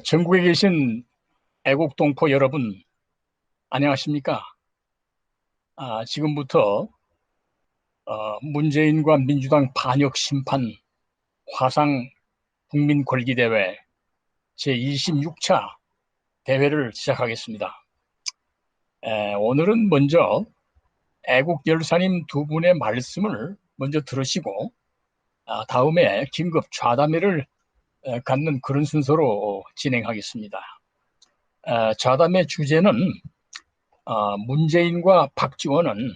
전국에 계신 애국 동포 여러분, 안녕하십니까? 지금부터 문재인과 민주당 반역 심판 화상 국민 권리대회 제26차 대회를 시작하겠습니다. 오늘은 먼저 애국 열사님 두 분의 말씀을 먼저 들으시고, 다음에 긴급 좌담회를 갖는 그런 순서로 진행하겠습니다. 좌담회 주제는 문재인과 박지원은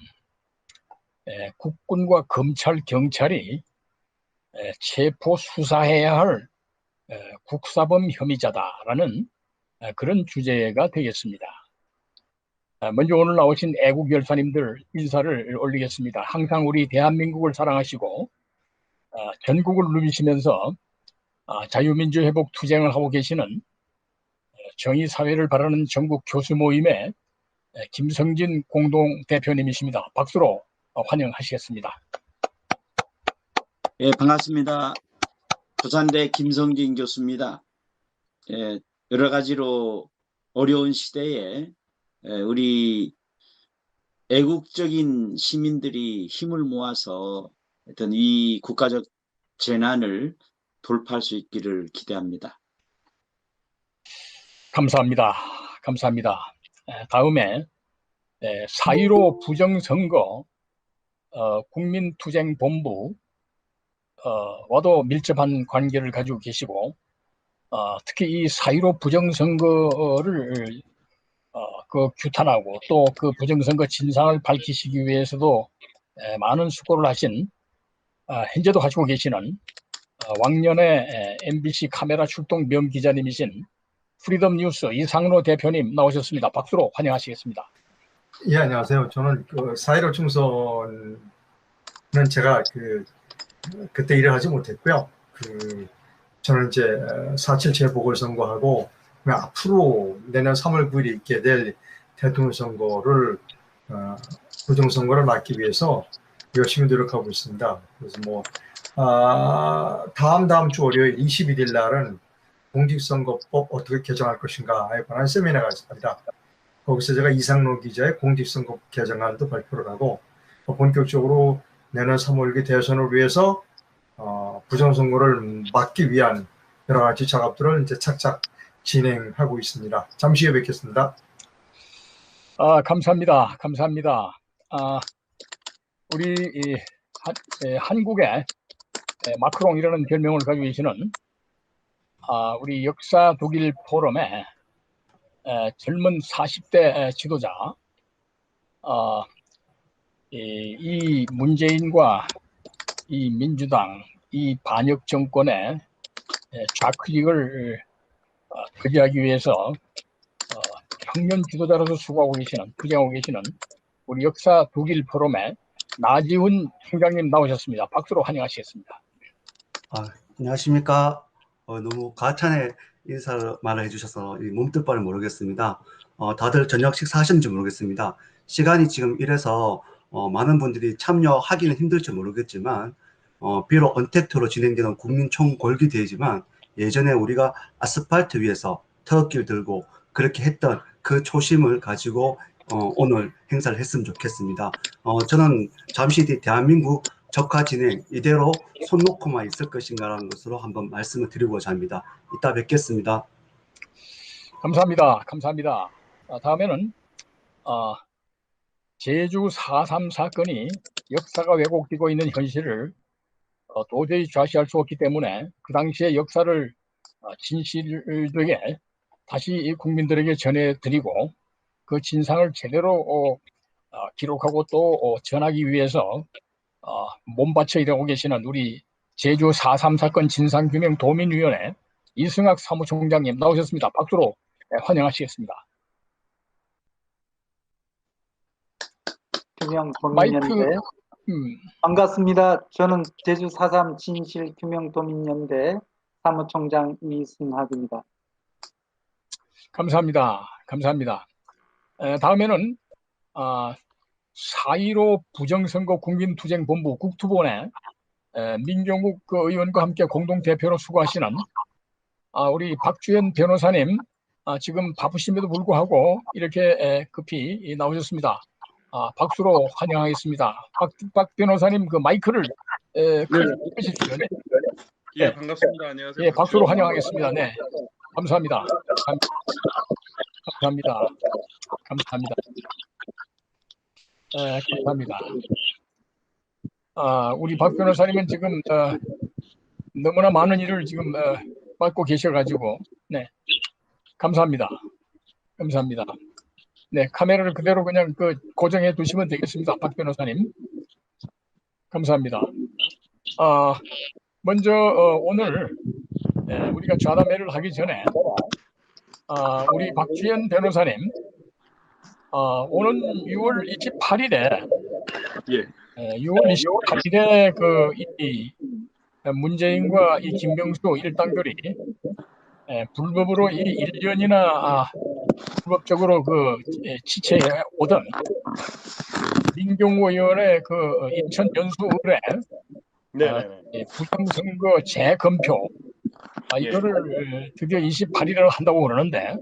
국군과 검찰, 경찰이 체포 수사해야 할 국사범 혐의자다라는 그런 주제가 되겠습니다. 먼저 오늘 나오신 애국 열사님들 인사를 올리겠습니다. 항상 우리 대한민국을 사랑하시고 전국을 누비시면서 자유민주 회복 투쟁을 하고 계시는 정의사회를 바라는 전국 교수 모임의 김성진 공동대표님이십니다. 박수로 환영하시겠습니다. 예, 반갑습니다. 부산대 김성진 교수입니다. 예, 여러 가지로 어려운 시대에 우리 애국적인 시민들이 힘을 모아서 어떤 이 국가적 재난을 돌파할 수 있기를 기대합니다. 감사합니다. 감사합니다. 다음에 4.15 부정선거 국민투쟁본부 와도 밀접한 관계를 가지고 계시고, 특히 이 4.15 부정선거를 그 규탄하고 또 그 부정선거 진상을 밝히시기 위해서도 많은 수고를 하신, 현재도 하시고 계시는 왕년의 MBC 카메라 출동 명기자님이신 프리덤 뉴스 이상로 대표님 나오셨습니다. 박수로 환영하시겠습니다. 예, 안녕하세요. 저는 4.15 총선은 제가 그때 일을 하지 못했고요. 저는 이제 4.7 재보궐선거하고 앞으로 내년 3월 9일에 있게 될 대통령 선거를 부정선거를 막기 위해서 열심히 노력하고 있습니다. 그래서 다음 주 월요일 21일 날은 공직선거법 어떻게 개정할 것인가에 관한 세미나가 있습니다. 거기서 제가 이상로 기자의 공직선거 개정안도 발표를 하고 본격적으로 내년 3월 대선을 위해서 부정선거를 막기 위한 여러 가지 작업들을 이제 착착 진행하고 있습니다. 잠시 후에 뵙겠습니다. 감사합니다. 감사합니다. 우리 한국의 마크롱이라는 별명을 가지고 계시는 우리 역사 독일 포럼의 젊은 40대 지도자, 이 문재인과 이 민주당, 이 반역 정권의 좌클릭을 저지하기 위해서 청년 지도자로서 수고하고 계시는, 투쟁하고 계시는 우리 역사 독일 포럼의 나지훈 총장님 나오셨습니다. 박수로 환영하시겠습니다. 안녕하십니까. 너무 가찬의 인사말을 해주셔서 몸둘 바를 모르겠습니다. 다들 저녁 식사하셨는지 모르겠습니다. 시간이 지금 이래서 많은 분들이 참여하기는 힘들지 모르겠지만 비록 언택트로 진행되는 국민총궐기대회지만 예전에 우리가 아스팔트 위에서 태극기를 들고 그렇게 했던 그 초심을 가지고 오늘 행사를 했으면 좋겠습니다. 저는 잠시 뒤 대한민국 적화 진행 이대로 손 놓고만 있을 것인가라는 것으로 한번 말씀을 드리고자 합니다. 이따 뵙겠습니다. 감사합니다. 감사합니다. 다음에는 제주 4.3 사건이 역사가 왜곡되고 있는 현실을 도저히 좌시할 수 없기 때문에 그 당시의 역사를 진실되게 다시 국민들에게 전해드리고 그 진상을 제대로 기록하고 또 전하기 위해서 몸바쳐 일하고 계시는 우리 제주 4.3 사건 진상규명 도민위원회 이승학 사무총장님 나오셨습니다. 박수로 환영하시겠습니다. 규명 도민연대 반갑습니다. 저는 제주 4.3 진실 규명 도민연대 사무총장 이승학입니다. 감사합니다. 감사합니다. 다음에는 4.15 부정선거 국민투쟁본부 국투본의 민경욱 의원과 함께 공동대표로 수고하시는 우리 박주현 변호사님, 지금 바쁘심에도 불구하고 이렇게 급히 나오셨습니다. 박수로 환영하겠습니다. 박 변호사님 그 마이크를 끄십시오. 네. 예, 반갑습니다. 안녕하세요. 예, 박수로 환영하겠습니다. 네, 감사합니다. 감사합니다. 감사합니다. 감사합니다. 우리 박 변호사님은 지금 너무나 많은 일을 지금 맡고 계셔가지고, 네, 감사합니다. 감사합니다. 네, 카메라를 그대로 그냥 고정해 두시면 되겠습니다, 박 변호사님. 감사합니다. 먼저 오늘 우리가 좌담회를 하기 전에 우리 박주현 변호사님, 오는 6월 28일에 예. 6월 28일에 이 문재인과 이 김병수 일당들이 불법으로 이 1년이나 불법적으로 지체해 오던 민경호 의원의 인천 연수을에 부정선거 재검표 이거를 드디어 28일을 한다고 그러는데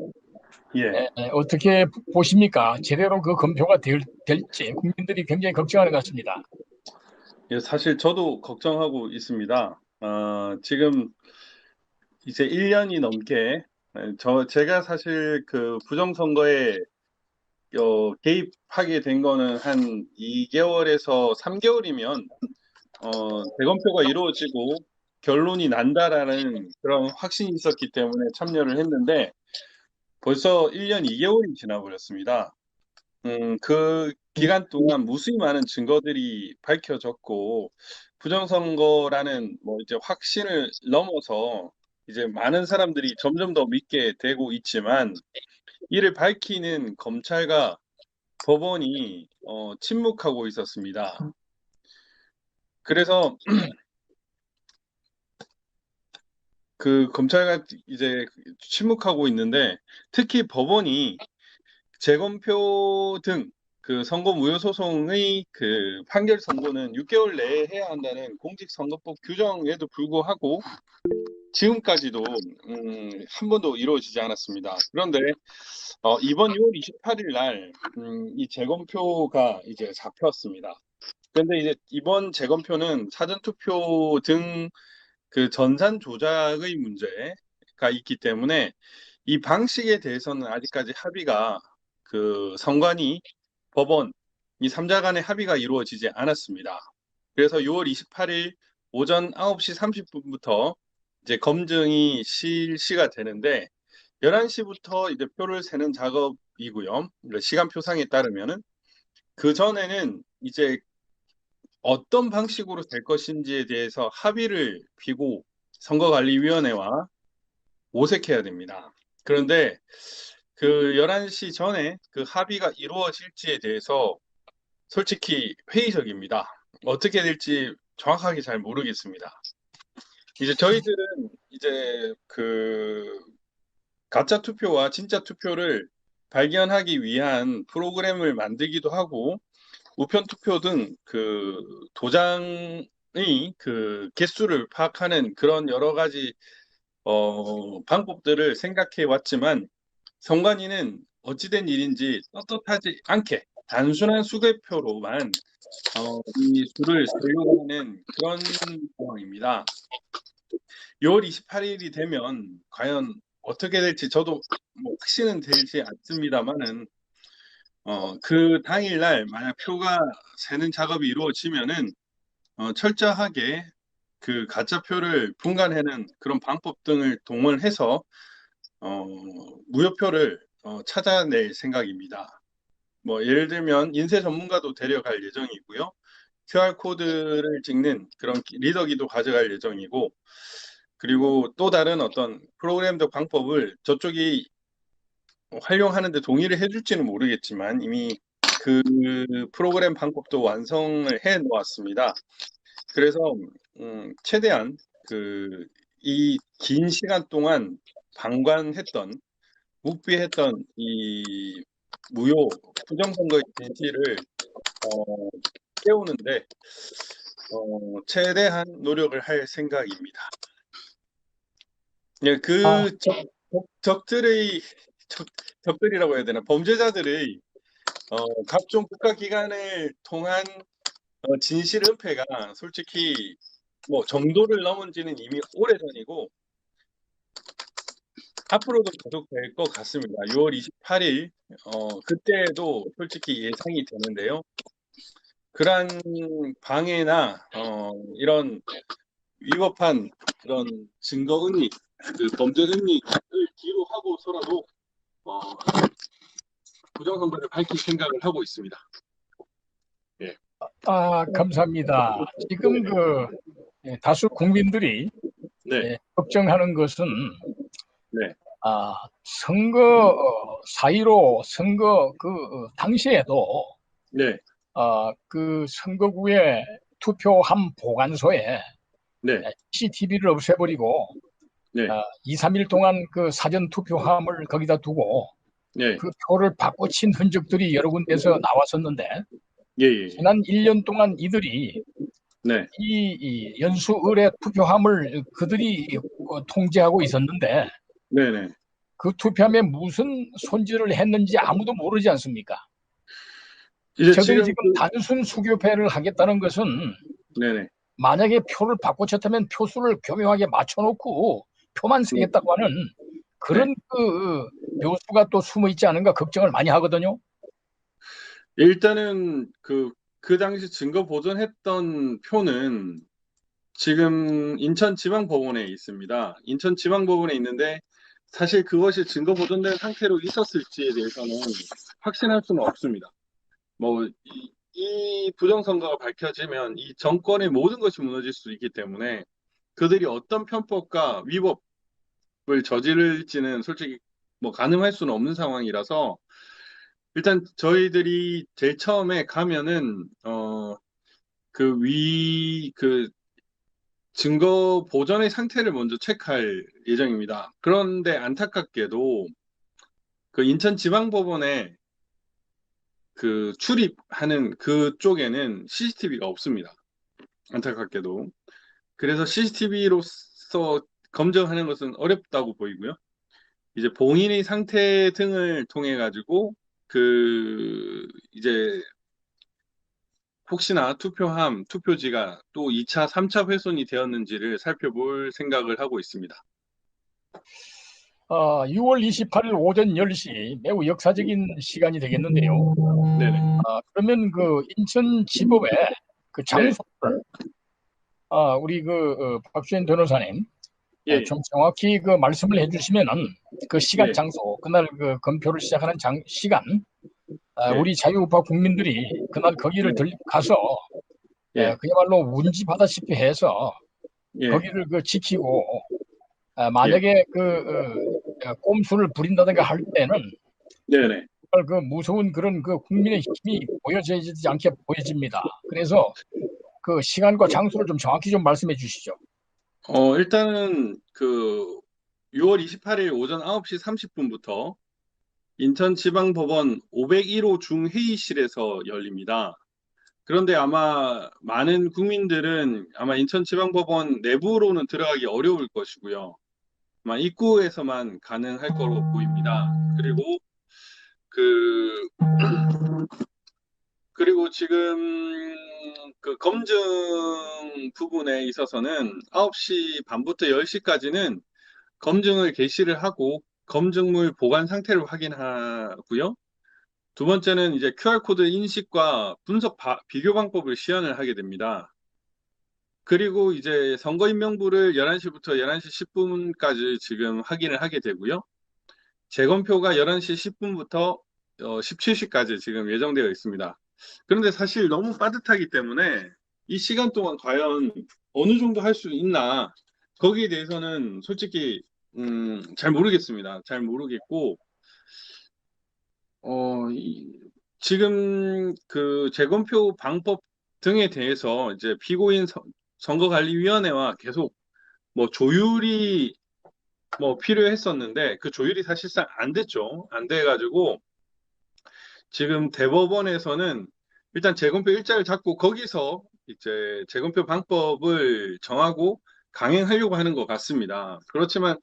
어떻게 보십니까? 제대로 그 검표가 될지 국민들이 굉장히 걱정하는 것 같습니다. 예, 사실 저도 걱정하고 있습니다. 지금 이제 1년이 넘게 제가 사실 그 부정선거에 개입하게 된 거는 한 2개월에서 3개월이면 재검표가 이루어지고 결론이 난다라는 그런 확신이 있었기 때문에 참여를 했는데 벌써 1년 2개월이 지나버렸습니다. 그 기간 동안 무수히 많은 증거들이 밝혀졌고 부정선거라는 이제 확신을 넘어서 이제 많은 사람들이 점점 더 믿게 되고 있지만 이를 밝히는 검찰과 법원이 침묵하고 있었습니다. 그래서 그 검찰과 이제 침묵하고 있는데 특히 법원이 재검표 등 그 선거 무효 소송의 그 판결 선고는 6개월 내에 해야 한다는 공직선거법 규정에도 불구하고 지금까지도 한 번도 이루어지지 않았습니다. 그런데 이번 6월 28일 날 이 재검표가 이제 잡혔습니다. 그런데 이제 이번 재검표는 사전투표 등 그 전산 조작의 문제가 있기 때문에 이 방식에 대해서는 아직까지 합의가 그 선관위, 법원 이 3자 간의 합의가 이루어지지 않았습니다. 그래서 6월 28일 오전 9시 30분부터 이제 검증이 실시가 되는데 11시부터 이제 표를 세는 작업이고요. 시간표상에 따르면은 그 전에는 이제 어떤 방식으로 될 것인지에 대해서 합의를 피고 선거관리위원회와 모색해야 됩니다. 그런데 그 11시 전에 그 합의가 이루어질지에 대해서 솔직히 회의적입니다. 어떻게 될지 정확하게 잘 모르겠습니다. 이제 저희들은 이제 그 가짜 투표와 진짜 투표를 발견하기 위한 프로그램을 만들기도 하고 우편 투표 등 그 도장의 그 개수를 파악하는 그런 여러 가지 방법들을 생각해 왔지만 선관위는 어찌된 일인지 떳떳하지 않게 단순한 수개표로만 이 수를 세려고 하는 그런 상황입니다. 6월 28일이 되면 과연 어떻게 될지 저도 확신은 되지 않습니다만은 그 당일날 만약 표가 세는 작업이 이루어지면은 철저하게 그 가짜 표를 분간하는 그런 방법 등을 동원해서 무효표를 찾아낼 생각입니다. 예를 들면 인쇄 전문가도 데려갈 예정이고요. QR 코드를 찍는 그런 리더기도 가져갈 예정이고, 그리고 또 다른 어떤 프로그램적 방법을 저쪽이 활용하는데 동의를 해줄지는 모르겠지만 이미 그 프로그램 방법도 완성을 해 놓았습니다. 그래서 최대한 이 긴 시간 동안 방관했던 묵비했던 이 무효 부정선거의 진실을 깨우는데 최대한 노력을 할 생각입니다. 예, 아, 적들의 적들이라고 해야 되나 범죄자들의 각종 국가기관을 통한 진실 은폐가 솔직히 뭐 정도를 넘은 지는 이미 오래전이고 앞으로도 계속될 것 같습니다. 6월 28일 그때도 솔직히 예상이 되는데요. 그러한 방해나 이런 위법한 그런 증거 은닉, 그 범죄 은닉을 뒤로 하고서라도 부정선거를 밝힐 생각을 하고 있습니다. 예. 감사합니다. 지금 다수 국민들이 네, 걱정하는 것은 네, 선거 4.15 선거 당시에도 네, 그 선거구의 투표함 보관소에 네, CCTV를 없애버리고 네, 2, 3일 동안 그 사전 투표함을 거기다 두고 네, 그 표를 바꿔친 흔적들이 여러 군데서 나왔었는데 예, 예, 지난 1년 동안 이들이 네, 이 연수 의뢰 투표함을 그들이 통제하고 있었는데 네, 네. 그 투표함에 무슨 손질을 했는지 아무도 모르지 않습니까? 이제 저들이 지금 지금 단순 수교패를 하겠다는 것은 네네, 만약에 표를 바꿔쳤다면 표수를 교묘하게 맞춰놓고 표만 세겠다고 하는 그런 묘수가 또 숨어 있지 않은가 걱정을 많이 하거든요. 일단은 그 당시 증거 보존했던 표는 지금 인천지방법원에 있습니다. 인천지방법원에 있는데 사실 그것이 증거 보존된 상태로 있었을지에 대해서는 확신할 수는 없습니다. 뭐 이 부정선거가 밝혀지면 이 정권의 모든 것이 무너질 수 있기 때문에 그들이 어떤 편법과 위법을 저지를지는 솔직히 뭐 가늠할 수는 없는 상황이라서 일단 저희들이 제일 처음에 가면은 그 증거 보존의 상태를 먼저 체크할 예정입니다. 그런데 안타깝게도 그 인천지방법원에 그 출입하는 그쪽에는 CCTV가 없습니다. 안타깝게도. 그래서 CCTV로서 검증하는 것은 어렵다고 보이고요. 이제 봉인의 상태 등을 통해 가지고 이제 혹시나 투표함, 투표지가 또 2차, 3차 훼손이 되었는지를 살펴볼 생각을 하고 있습니다. 6월 28일 오전 10시 매우 역사적인 시간이 되겠는데요. 네네. 그러면 그 인천지법의 그 네. 장소를 우리 박주현 변호사님 예. 좀 정확히 그 말씀을 해주시면은 그 시간, 예. 장소, 그날 그 검표를 시작하는 시간, 예. 우리 자유우파 국민들이 그날 거기를 가서 예. 그야말로 운집하다시피 해서 예. 거기를 지키고 만약에 꼼수를 부린다든가 할 때는 네네. 그 무서운 그런 국민의 힘이 보여지지 않게 보여집니다. 그래서 그 시간과 장소를 좀 정확히 좀 말씀해 주시죠. 일단은 6월 28일 오전 9시 30분부터 인천지방법원 501호 중회의실에서 열립니다. 그런데 아마 많은 국민들은 아마 인천지방법원 내부로는 들어가기 어려울 것이고요. 아마 입구에서만 가능할 거로 보입니다. 그리고 지금 그 검증 부분에 있어서는 9시 반부터 10시까지는 검증을 개시를 하고 검증물 보관 상태를 확인하고요. 두 번째는 이제 QR코드 인식과 분석 비교 방법을 시연을 하게 됩니다. 그리고 이제 선거인명부를 11시부터 11시 10분까지 지금 확인을 하게 되고요. 재검표가 11시 10분부터 17시까지 지금 예정되어 있습니다. 그런데 사실 너무 빠듯하기 때문에 이 시간 동안 과연 어느 정도 할 수 있나 거기에 대해서는 솔직히 잘 모르겠습니다. 잘 모르겠고 지금 그 재검표 방법 등에 대해서 이제 피고인 선거관리위원회와 계속 뭐 조율이 뭐 필요했었는데 그 조율이 사실상 안 됐죠. 안 돼가지고 지금 대법원에서는 일단 재검표 일자를 잡고 거기서 이제 재검표 방법을 정하고 강행하려고 하는 것 같습니다. 그렇지만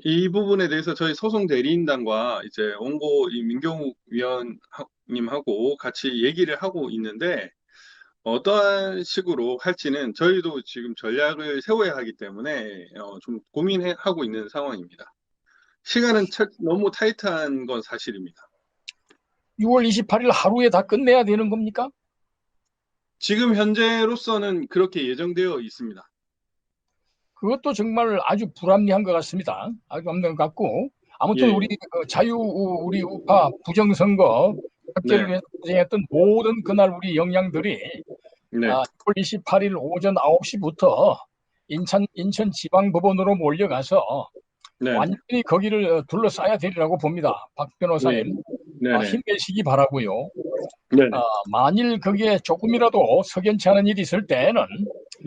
이 부분에 대해서 저희 소송 대리인단과 이제 원고 이 민경욱 위원님하고 같이 얘기를 하고 있는데 어떠한 식으로 할지는 저희도 지금 전략을 세워야 하기 때문에 좀 고민하고 있는 상황입니다. 시간은 너무 타이트한 건 사실입니다. 6월 28일 하루에 다 끝내야 되는 겁니까? 지금 현재로서는 그렇게 예정되어 있습니다. 그것도 정말 아주 불합리한 것 같습니다. 아주 없는 것 같고, 아무튼 예. 우리 우리 우파 부정선거 삭제를 위해서 고생했던 모든 그날 우리 영양들이 네. 6월 28일 오전 9시부터 인천지방법원으로 몰려가서 네. 완전히 거기를 둘러싸야 되리라고 봅니다. 박 변호사님, 네. 네. 힘내시기 바라고요. 네. 만일 거기에 조금이라도 석연치 않은 일이 있을 때는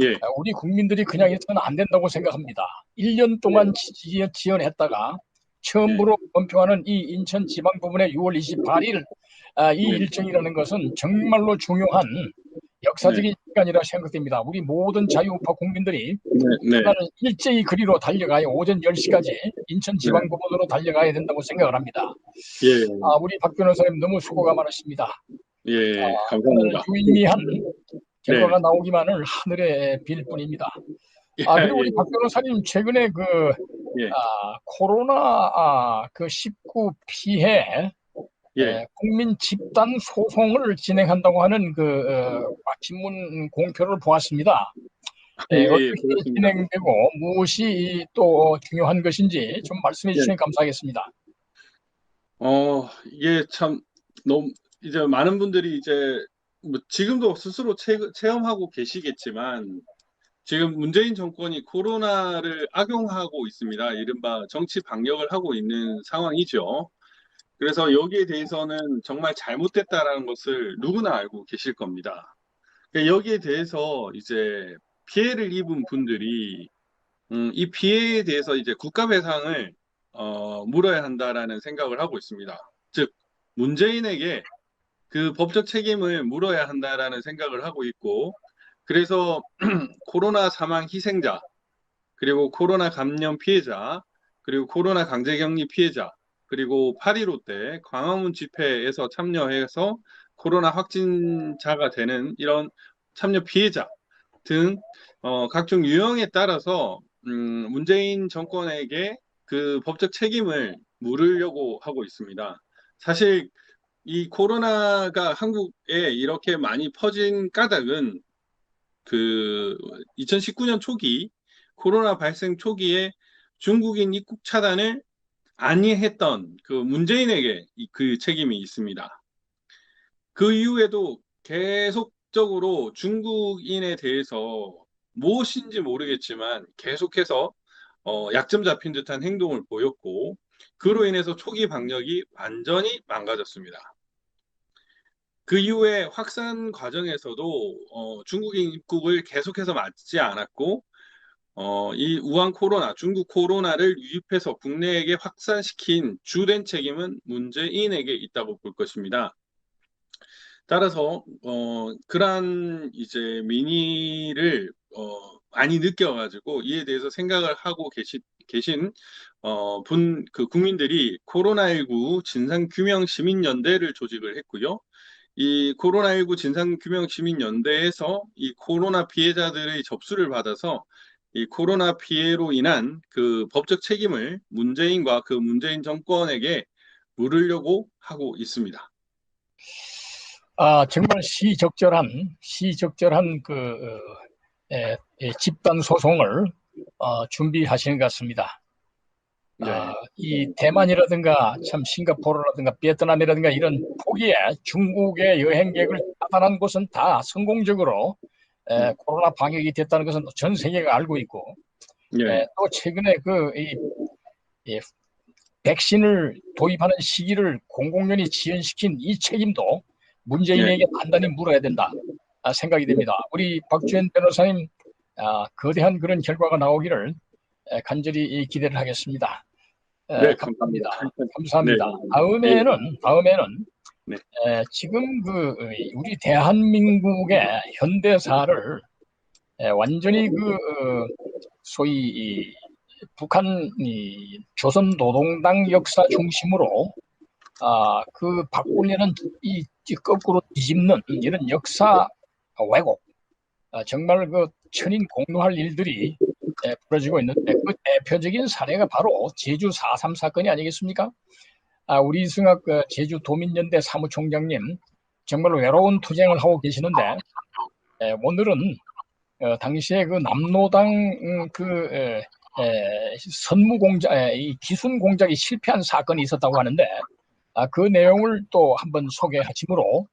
예. 우리 국민들이 그냥 있어서는 안 된다고 생각합니다. 1년 동안 지연했다가 처음으로 검토하는 이 인천지방법원의 6월 28일 이 일정이라는 것은 정말로 중요한 역사적인 시간이라 생각됩니다. 우리 모든 자유우파 국민들이 그날 일제히 그리로 달려가야 오전 10시까지 인천지방법원으로 달려가야 된다고 생각을 합니다. 예. 우리 박 변호사님 너무 수고가 많으십니다. 예, 감사합니다. 유의미한 결과가 나오기만을 하늘에 빌 뿐입니다. 그리고 우리 박 변호사님 최근에 코로나 19 피해 국민 집단 소송을 진행한다고 하는 신문 공표를 보았습니다. 어떻게 진행되고 무엇이 또 중요한 것인지 좀 말씀해 주시면 감사하겠습니다. 이게 참 너무 이제 많은 분들이 이제 뭐 지금도 스스로 체험하고 계시겠지만 지금 문재인 정권이 코로나를 악용하고 있습니다. 이른바 정치 방역을 하고 있는 상황이죠. 그래서 여기에 대해서는 정말 잘못됐다라는 것을 누구나 알고 계실 겁니다. 여기에 대해서 이제 피해를 입은 분들이 이 피해에 대해서 이제 국가배상을 물어야 한다라는 생각을 하고 있습니다. 즉 문재인에게 그 법적 책임을 물어야 한다라는 생각을 하고 있고, 그래서 코로나 사망 희생자, 그리고 코로나 감염 피해자, 그리고 코로나 강제격리 피해자, 그리고 8.15 때 광화문 집회에서 참여해서 코로나 확진자가 되는 이런 참여 피해자 등 각종 유형에 따라서 문재인 정권에게 그 법적 책임을 물으려고 하고 있습니다. 사실 이 코로나가 한국에 이렇게 많이 퍼진 까닭은 그 2019년 초기 코로나 발생 초기에 중국인 입국 차단을 안이했던 그 문재인에게 그 책임이 있습니다. 그 이후에도 계속적으로 중국인에 대해서 무엇인지 모르겠지만 계속해서 약점 잡힌 듯한 행동을 보였고, 그로 인해서 초기 방역이 완전히 망가졌습니다. 그 이후에 확산 과정에서도 중국인 입국을 계속해서 막지 않았고, 이 우한 코로나, 중국 코로나를 유입해서 국내에게 확산시킨 주된 책임은 문재인에게 있다고 볼 것입니다. 따라서 그러한 이제 민의를 많이 느껴가지고 이에 대해서 생각을 하고 계신 그 국민들이 코로나19 진상규명시민연대를 조직을 했고요. 이 코로나19 진상규명시민연대에서 이 코로나 피해자들의 접수를 받아서 이 코로나 피해로 인한 그 법적 책임을 문재인과 그 문재인 정권에게 물으려고 하고 있습니다. 정말 시적절한 집단 소송을 준비하시는 것 같습니다. 이 대만이라든가 참 싱가포르라든가 베트남이라든가 이런 포기에 중국의 여행객을 차단한 곳은 다 성공적으로 코로나 방역이 됐다는 것은 전 세계가 알고 있고, 또 최근에 백신을 도입하는 시기를 공공연히 지연시킨 이 책임도 문재인에게 단단히 물어야 된다 생각이 됩니다. 우리 박주현 변호사님 거대한 그런 결과가 나오기를 간절히 기대를 하겠습니다. 감사합니다. 감사합니다. 다음에는 지금 우리 대한민국의 현대사를 완전히 소위 북한 조선노동당 역사 중심으로 바꾸려는 거꾸로 뒤집는 이런 역사 왜곡, 정말 천인 공노할 일들이 벌어지고 있는데 그 대표적인 사례가 바로 제주 4.3 사건이 아니겠습니까? 우리 이승학 제주 도민연대 사무총장님 정말 외로운 투쟁을 하고 계시는데 오늘은 당시에 남로당 선무 공작, 이 기순 공작이 실패한 사건이 있었다고 하는데 그 내용을 또 한번 소개하시므로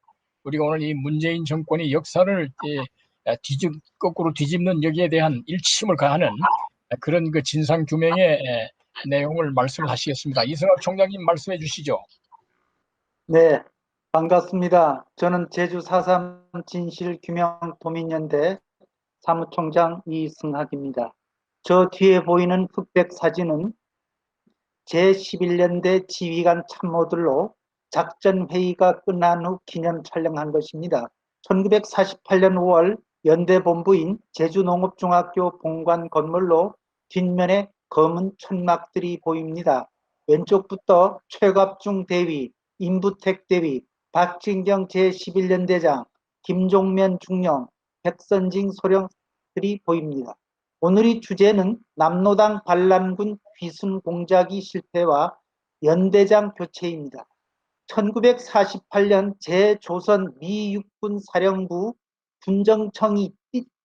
우리가 오늘 이 문재인 정권이 역사를 거꾸로 뒤집는 여기에 대한 일침을 가하는 그런 진상 규명의 내용을 말씀하시겠습니다. 이승학 총장님 말씀해 주시죠. 네, 반갑습니다. 저는 제주 4.3 진실규명도민연대 사무총장 이승학입니다. 저 뒤에 보이는 흑백 사진은 제11년대 지휘관 참모들로 작전회의가 끝난 후 기념 촬영한 것입니다. 1948년 5월 연대본부인 제주농업중학교 본관 건물로 뒷면에 검은 천막들이 보입니다. 왼쪽부터 최갑중 대위, 임부택 대위, 박진경 제11연대장, 김종면 중령, 백선징 소령들이 보입니다. 오늘의 주제는 남로당 반란군 귀순 공작이 실패와 연대장 교체입니다. 1948년 제조선 미육군 사령부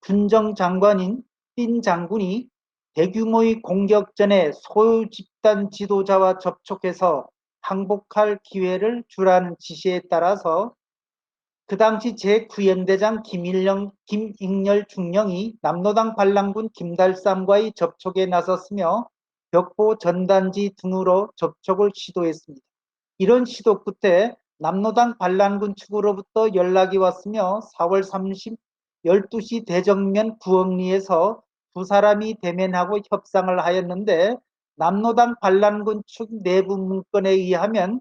군정장관인 띵 장군이 대규모의 공격전에 소유 집단 지도자와 접촉해서 항복할 기회를 주라는 지시에 따라서 그 당시 제9연대장 김익렬 중령이 남로당 반란군 김달삼과의 접촉에 나섰으며 벽보 전단지 등으로 접촉을 시도했습니다. 이런 시도 끝에 남로당 반란군 측으로부터 연락이 왔으며 4월 30, 12시 대정면 구억리에서 두 사람이 대면하고 협상을 하였는데 남로당 반란군 측 내부 문건에 의하면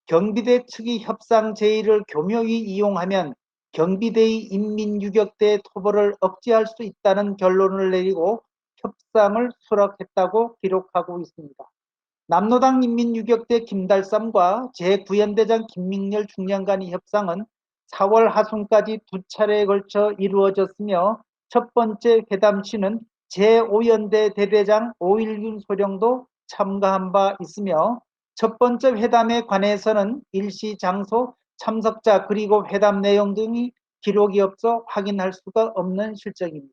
경비대 측이 협상 제의를 교묘히 이용하면 경비대의 인민유격대 토벌을 억제할 수 있다는 결론을 내리고 협상을 수락했다고 기록하고 있습니다. 남로당 인민유격대 김달삼과 제9연대장 김익렬 중령 간의 협상은 4월 하순까지 두 차례에 걸쳐 이루어졌으며 첫 번째 회담 시는 제5연대 대대장 오일균 소령도 참가한 바 있으며 첫 번째 회담에 관해서는 일시 장소, 참석자 그리고 회담 내용 등이 기록이 없어 확인할 수가 없는 실정입니다.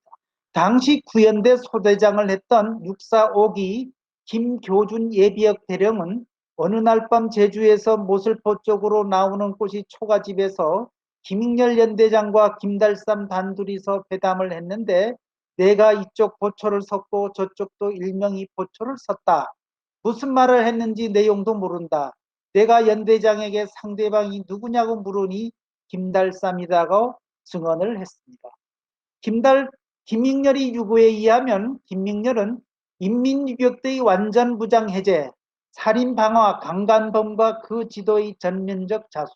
당시 9연대 소대장을 했던 645기 김교준 예비역 대령은 어느 날 밤 제주에서 모슬포 쪽으로 나오는 곳이 초가집에서 김익렬 연대장과 김달삼 단둘이서 회담을 했는데 내가 이쪽 보초를 섰고 저쪽도 일명이 보초를 섰다. 무슨 말을 했는지 내용도 모른다. 내가 연대장에게 상대방이 누구냐고 물으니 김달삼이라고 증언을 했습니다. 김익렬의 유고에 의하면 김익렬은 인민유격대의 완전 부장 해제, 살인 방화, 강간범과 그 지도의 전면적 자수,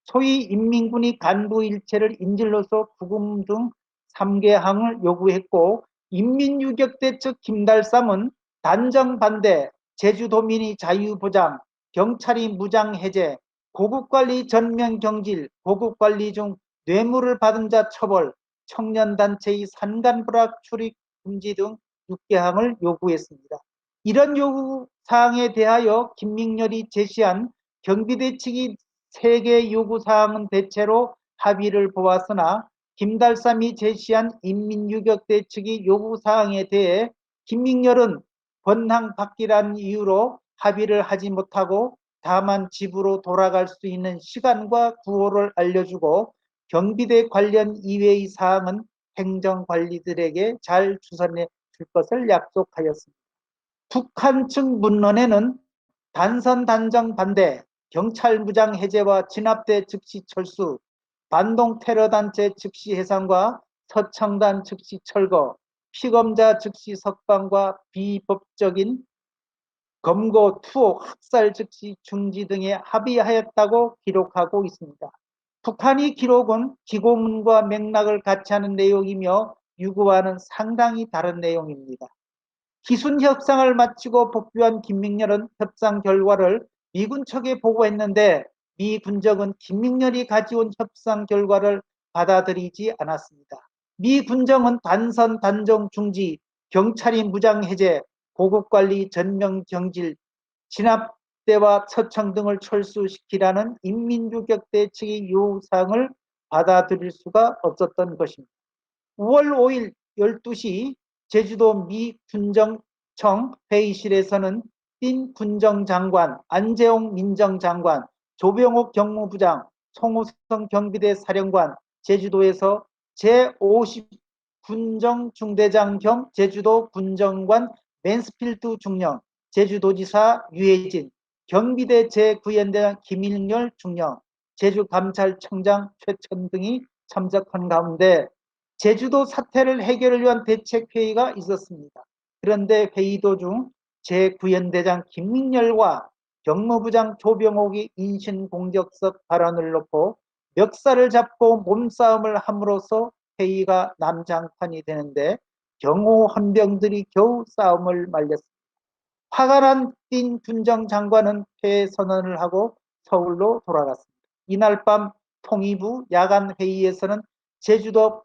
소위 인민군이 간부 일체를 인질로서 구금 등 3개 항을 요구했고 인민유격대 측 김달삼은 단정 반대, 제주도민이 자유보장, 경찰이 무장해제, 고급관리 전면 경질, 고급관리 중 뇌물을 받은 자 처벌, 청년단체의 산간불악 출입 금지 등 6개항을 요구했습니다. 이런 요구사항에 대하여 김익렬이 제시한 경비대 측이 3개 요구사항은 대체로 합의를 보았으나 김달삼이 제시한 인민유격대 측의 요구사항에 대해 김익렬은 권항받기란 이유로 합의를 하지 못하고 다만 집으로 돌아갈 수 있는 시간과 구호를 알려주고 경비대 관련 이외의 사항은 행정관리들에게 잘 주선해 줄 것을 약속하였습니다. 북한 측 문건에는 단선 단정 반대, 경찰 무장 해제와 진압대 즉시 철수, 반동 테러단체 즉시 해산과 서청단 즉시 철거, 피검자 즉시 석방과 비법적인 검거, 투옥, 학살 즉시 중지 등에 합의하였다고 기록하고 있습니다. 북한이 기록은 기고문과 맥락을 같이 하는 내용이며 유구와는 상당히 다른 내용입니다. 기순 협상을 마치고 복귀한 김민열은 협상 결과를 미군 측에 보고했는데 미 군정은 김민열이 가져온 협상 결과를 받아들이지 않았습니다. 미 군정은 단선 단종 중지, 경찰이 무장 해제, 고급관리 전면 경질, 진압대와 서청 등을 철수시키라는 인민유격대 측의 요구사항을 받아들일 수가 없었던 것입니다. 5월 5일 12시 제주도 미 군정청 회의실에서는 딘 군정장관, 안재홍 민정장관, 조병옥 경무부장, 송우성 경비대 사령관, 제주도에서 제50 군정중대장 겸 제주도 군정관 맨스필드 중령, 제주도지사 유해진, 경비대 제9연대장 김일열 중령, 제주감찰청장 최천 등이 참석한 가운데 제주도 사태를 해결을 위한 대책회의가 있었습니다. 그런데 회의 도중 제9연대장 김민열과 경무부장 조병옥이 인신공격적 발언을 놓고 멱살을 잡고 몸싸움을 함으로써 회의가 난장판이 되는데 경호 헌병들이 겨우 싸움을 말렸습니다. 화가 난 딘 군정장관은 폐해 선언을 하고 서울로 돌아갔습니다. 이날 밤 통일부 야간 회의에서는 제주도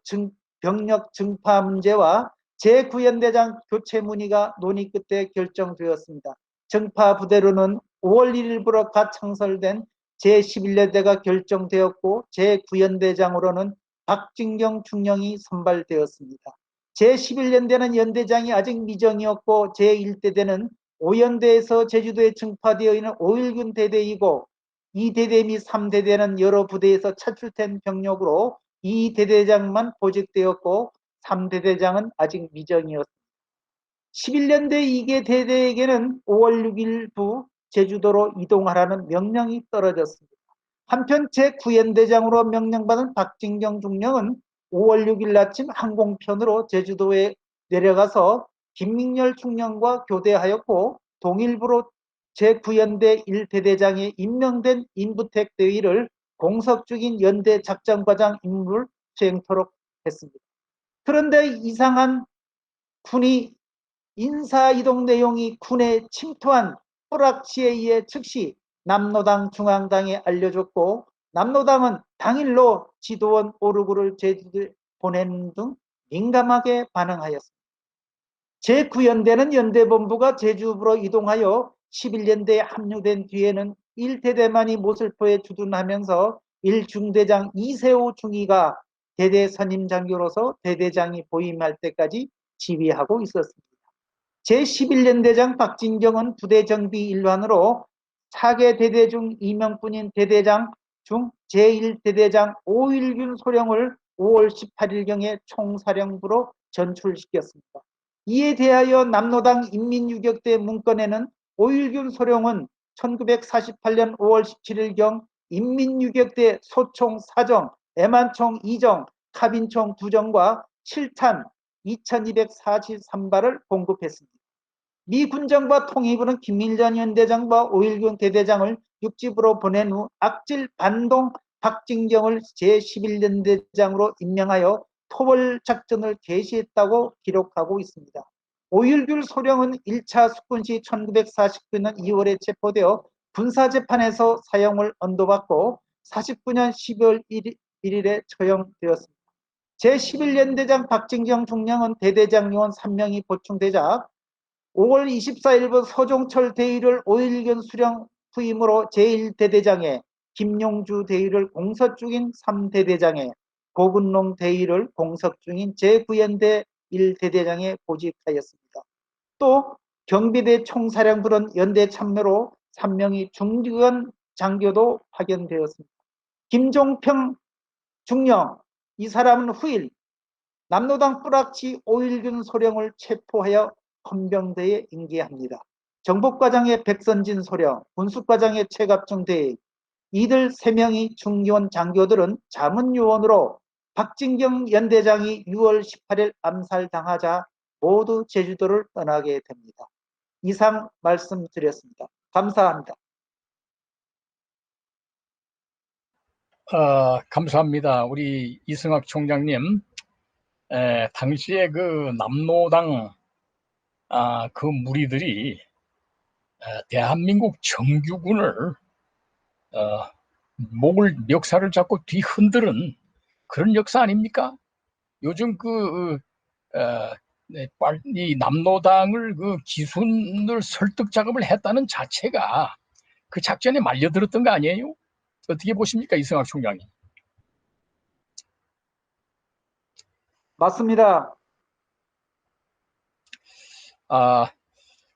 병력 증파 문제와 제9연대장 교체 문의가 논의 끝에 결정되었습니다. 증파 부대로는 5월 1일부로 갓 창설된 제11연대가 결정되었고 제9연대장으로는 박진경 중령이 선발되었습니다. 제11연대는 연대장이 아직 미정이었고 제1대대는 5연대에서 제주도에 증파되어 있는 5.1군 대대이고 2대대 및 3대대는 여러 부대에서 차출된 병력으로 2대대장만 보직되었고 3대대장은 아직 미정이었습니다. 11년대 2개 대대에게는 5월 6일부 제주도로 이동하라는 명령이 떨어졌습니다. 한편 제9연대장으로 명령받은 박진경 중령은 5월 6일 아침 항공편으로 제주도에 내려가서 김민열 중령과 교대하였고 동일부로 제9연대 1대대장에 임명된 임부택 대위를 공석 중인 연대 작전과장 임무를 수행토록 했습니다. 그런데 이상한 군이 인사이동 내용이 군에 침투한 뿌락치에 의해 즉시 남로당 중앙당에 알려졌고 남로당은 당일로 지도원 오르구를 제주도에 보내는 등 민감하게 반응하였습니다. 제9연대는 연대본부가 제주부로 이동하여 11연대에 합류된 뒤에는 1대대만이 모슬포에 주둔하면서 1중대장 이세호 중위가 대대 선임 장교로서 대대장이 보임할 때까지 지휘하고 있었습니다. 제11연대장 박진경은 부대 정비 일환으로 4개 대대 중 2명뿐인 대대장 중 제1대대장 5.1군 소령을 5월 18일경에 총사령부로 전출시켰습니다. 이에 대하여 남로당 인민유격대 문건에는 5.1군 소령은 1948년 5월 17일경 인민유격대 소총 4정, 애만총 2정, 카빈총 2정과 7탄 2243발을 공급했습니다. 미 군정과 통일부는 김일전 연대장과 5.1군 대대장을 육지부로 보낸 후 악질 반동 박진경을 제11연대장으로 임명하여 토벌 작전을 개시했다고 기록하고 있습니다. 5.1군 소령은 1차 숙군 시 1949년 2월에 체포되어 군사재판에서 사형을 언도받고 49년 12월 1일에 처형되었습니다. 제11연대장 박진경 중령은 대대장 요원 3명이 보충되자 5월 24일부터 서종철 대위를 5.1군 수령 후임으로 제1대대장에, 김용주 대위를 공석 중인 3대대장에, 고근롱 대위를 공석 중인 제9연대 1대대장에 보직하였습니다. 또 경비대 총사령부는 연대 참여로 3명이 중직원 장교도 파견되었습니다. 김종평 중령, 이 사람은 후일 남로당 뿌락치 5.1군 소령을 체포하여 헌병대에 인계합니다. 정복과장의 백선진 소령, 군수과장의 최갑중 대위, 이들 3명이 중기원 장교들은 자문요원으로 박진경 연대장이 6월 18일 암살당하자 모두 제주도를 떠나게 됩니다. 이상 말씀드렸습니다. 감사합니다. 감사합니다. 우리 이승학 총장님. 당시에 그 남로당 그 무리들이 대한민국 정규군을 멱살을 잡고 뒤흔드는 그런 역사 아닙니까? 요즘 이 남로당을 그 기순을 설득 작업을 했다는 자체가 그 작전에 말려들었던 거 아니에요? 어떻게 보십니까, 이승학 총장님? 맞습니다.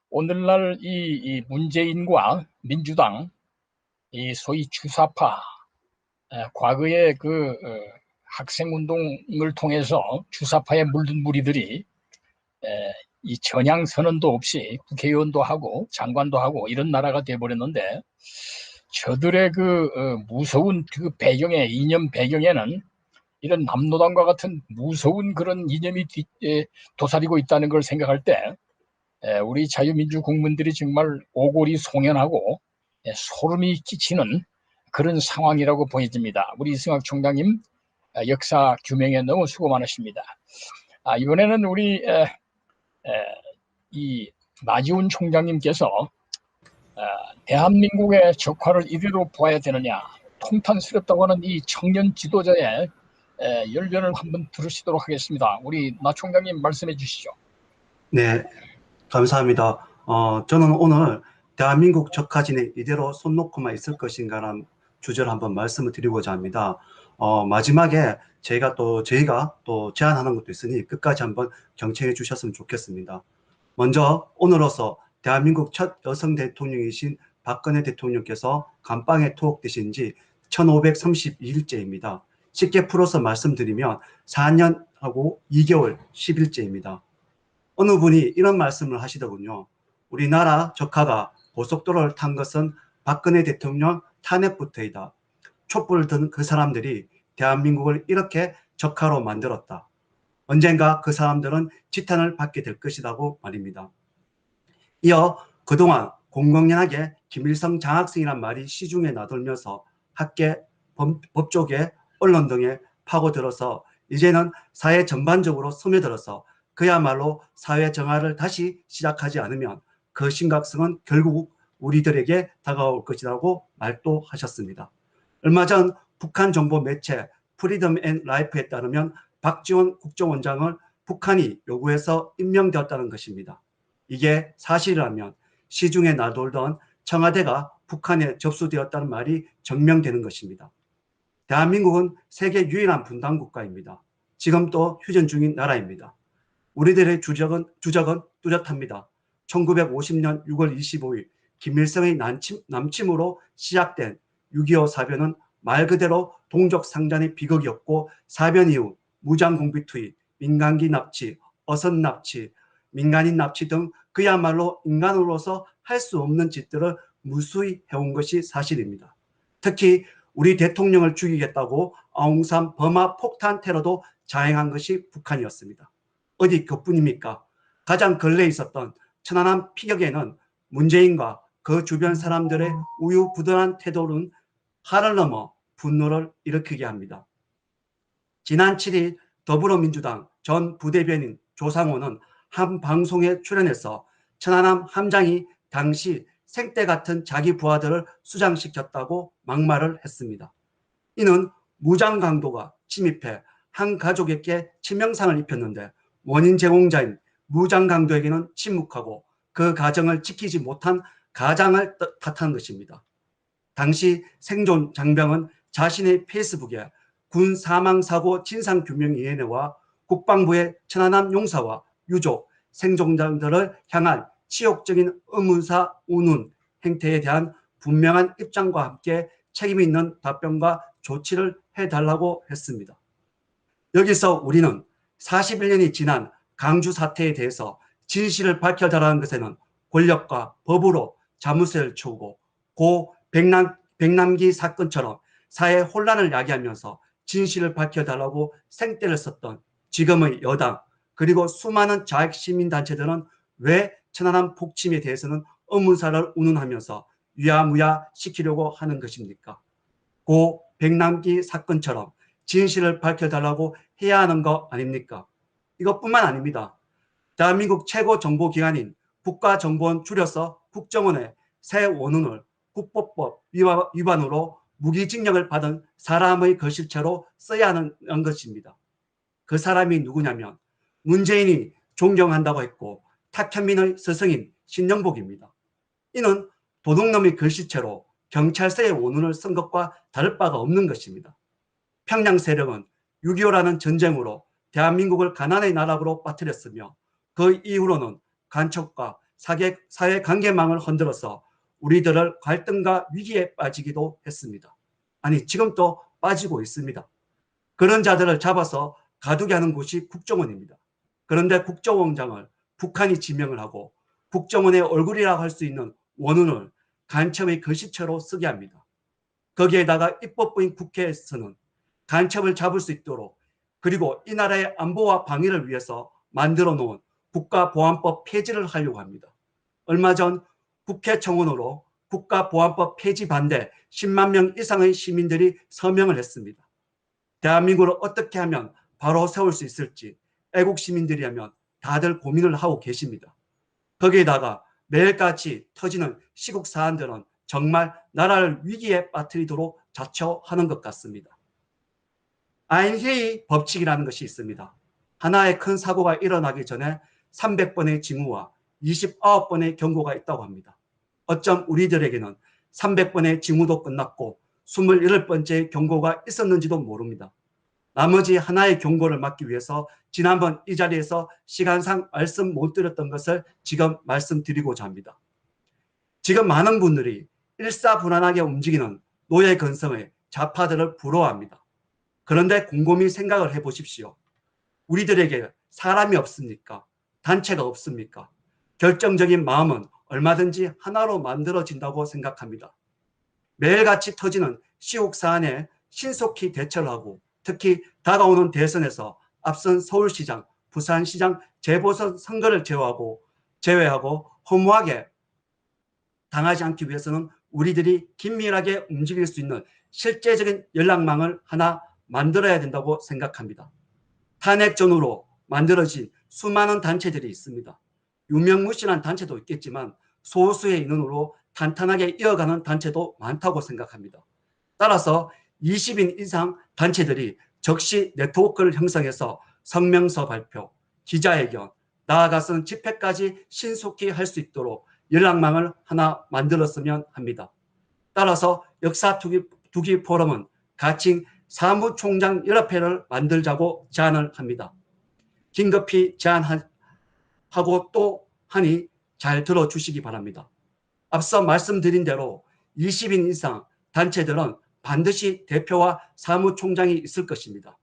오늘날 이 문재인과 민주당, 이 소위 주사파, 과거에 학생운동을 통해서 주사파에 물든 무리들이 이 전향 선언도 없이 국회의원도 하고 장관도 하고 이런 나라가 돼버렸는데, 저들의 무서운 배경에, 이념 배경에는 이런 남로당과 같은 무서운 그런 이념이 도사리고 있다는 걸 생각할 때 우리 자유민주 국민들이 정말 오골이 송연하고 소름이 끼치는 그런 상황이라고 보여집니다. 우리 이승학 총장님 역사 규명에 너무 수고 많으십니다. 이번에는 우리 이 나지훈 총장님께서 대한민국의 적화를 이대로 보아야 되느냐, 통탄스럽다고 하는 이 청년 지도자의 열변을 한번 들으시도록 하겠습니다. 우리 나 총장님 말씀해 주시죠. 네, 감사합니다. 저는 오늘 대한민국 적화진이 이대로 손 놓고만 있을 것인가라는 주제를 한번 말씀을 드리고자 합니다. 마지막에 저희가 또 제안하는 것도 있으니 끝까지 한번 경청해 주셨으면 좋겠습니다. 먼저 오늘로서 대한민국 첫 여성 대통령이신 박근혜 대통령께서 감방에 투옥되신 지 1532일째입니다. 쉽게 풀어서 말씀드리면 4년하고 2개월 10일째입니다. 어느 분이 이런 말씀을 하시더군요. 우리나라 적화가 고속도로를 탄 것은 박근혜 대통령 탄핵부터이다. 촛불을 든 그 사람들이 대한민국을 이렇게 적화로 만들었다. 언젠가 그 사람들은 지탄을 받게 될 것이라고 말입니다. 이어 그동안 공공연하게 김일성 장학생이란 말이 시중에 나돌면서 학계, 법조계, 언론 등에 파고들어서 이제는 사회 전반적으로 스며들어서 그야말로 사회 정화를 다시 시작하지 않으면 그 심각성은 결국 우리들에게 다가올 것이라고 말도 하셨습니다. 얼마 전 북한 정보 매체 프리덤 앤 라이프에 따르면 박지원 국정원장을 북한이 요구해서 임명되었다는 것입니다. 이게 사실이라면 시중에 나돌던 청와대가 북한에 접수되었다는 말이 증명되는 것입니다. 대한민국은 세계 유일한 분단 국가입니다. 지금 또 휴전 중인 나라입니다. 우리들의 주적은 뚜렷합니다. 1950년 6월 25일 김일성의 남침으로 시작된 6.25 사변은 말 그대로 동족 상잔의 비극이었고, 사변 이후 무장공비 투입, 민간기 납치, 어선 납치, 민간인 납치 등 그야말로 인간으로서 할 수 없는 짓들을 무수히 해온 것이 사실입니다. 특히 우리 대통령을 죽이겠다고 아웅산 버마 폭탄 테러도 자행한 것이 북한이었습니다. 어디 그뿐입니까? 가장 근래에 있었던 천안함 피격에는 문재인과 그 주변 사람들의 우유부단한 태도는 하를 넘어 분노를 일으키게 합니다. 지난 7일 더불어민주당 전 부대변인 조상호는 한 방송에 출연해서 천안함 함장이 당시 생떼 같은 자기 부하들을 수장시켰다고 막말을 했습니다. 이는 무장 강도가 침입해 한 가족에게 치명상을 입혔는데 원인 제공자인 무장 강도에게는 침묵하고 그 가정을 지키지 못한 가장을 탓하는 것입니다. 당시 생존 장병은 자신의 페이스북에 군 사망사고 진상규명위원회와 국방부의 천안함 용사와 유족, 생존자들을 향한 치욕적인 의문사 운운 행태에 대한 분명한 입장과 함께 책임 있는 답변과 조치를 해달라고 했습니다. 여기서 우리는 41년이 지난 강주 사태에 대해서 진실을 밝혀달라는 것에는 권력과 법으로 자물쇠를 채우고 고 백남기 사건처럼 사회 혼란을 야기하면서 진실을 밝혀달라고 생떼를 썼던 지금의 여당 그리고 수많은 자익시민단체들은 왜 천안함 폭침에 대해서는 의문사를 운운하면서 유야무야 시키려고 하는 것입니까? 고 백남기 사건처럼 진실을 밝혀달라고 해야 하는 거 아닙니까? 이것뿐만 아닙니다. 대한민국 최고 정보기관인 국가정보원 줄여서 국정원의 새 원훈을 국보법 위반으로 무기징역을 받은 사람의 글씨체로 써야 하는 것입니다. 그 사람이 누구냐면 문재인이 존경한다고 했고 탁현민의 스승인 신영복입니다. 이는 도둑놈의 글씨체로 경찰서의 원훈을 쓴 것과 다를 바가 없는 것입니다. 평양 세력은 6.25라는 전쟁으로 대한민국을 가난의 나락으로 빠뜨렸으며 그 이후로는 간첩과 사회관계망을 흔들어서 우리들을 갈등과 위기에 빠지기도 했습니다. 아니 지금 또 빠지고 있습니다. 그런 자들을 잡아서 가두게 하는 곳이 국정원입니다. 그런데 국정원장을 북한이 지명을 하고 국정원의 얼굴이라고 할 수 있는 원훈을 간첩의 글씨체로 쓰게 합니다. 거기에다가 입법부인 국회에서는 간첩을 잡을 수 있도록 그리고 이 나라의 안보와 방위를 위해서 만들어 놓은 국가보안법 폐지를 하려고 합니다. 얼마 전 국회 청원으로 국가보안법 폐지 반대 10만 명 이상의 시민들이 서명을 했습니다. 대한민국을 어떻게 하면 바로 세울 수 있을지 애국 시민들이라면 다들 고민을 하고 계십니다. 거기에다가 매일같이 터지는 시국 사안들은 정말 나라를 위기에 빠뜨리도록 자처하는 것 같습니다. 아인슈타인의 법칙이라는 것이 있습니다. 하나의 큰 사고가 일어나기 전에 300번의 징후와 29번의 경고가 있다고 합니다. 어쩜 우리들에게는 300번의 징후도 끝났고 28번째 경고가 있었는지도 모릅니다. 나머지 하나의 경고를 막기 위해서 지난번 이 자리에서 시간상 말씀 못 드렸던 것을 지금 말씀드리고자 합니다. 지금 많은 분들이 일사불란하게 움직이는 노예 근성의 좌파들을 부러워합니다. 그런데 곰곰이 생각을 해보십시오. 우리들에게 사람이 없습니까? 단체가 없습니까? 결정적인 마음은 얼마든지 하나로 만들어진다고 생각합니다. 매일같이 터지는 시국 사안에 신속히 대처를 하고 특히 다가오는 대선에서 앞선 서울시장, 부산시장 재보선 선거를 제외하고 허무하게 당하지 않기 위해서는 우리들이 긴밀하게 움직일 수 있는 실제적인 연락망을 하나 만들어야 된다고 생각합니다. 탄핵전으로 만들어진 수많은 단체들이 있습니다. 유명무실한 단체도 있겠지만 소수의 인원으로 탄탄하게 이어가는 단체도 많다고 생각합니다. 따라서 20인 이상 단체들이 적시 네트워크를 형성해서 성명서 발표, 기자회견, 나아가서는 집회까지 신속히 할 수 있도록 연락망을 하나 만들었으면 합니다. 따라서 역사투기 포럼은 가칭 사무총장 연합회를 만들자고 제안을 합니다. 긴급히 제안하고 또 하니 잘 들어주시기 바랍니다. 앞서 말씀드린 대로 20인 이상 단체들은 반드시 대표와 사무총장이 있을 것입니다.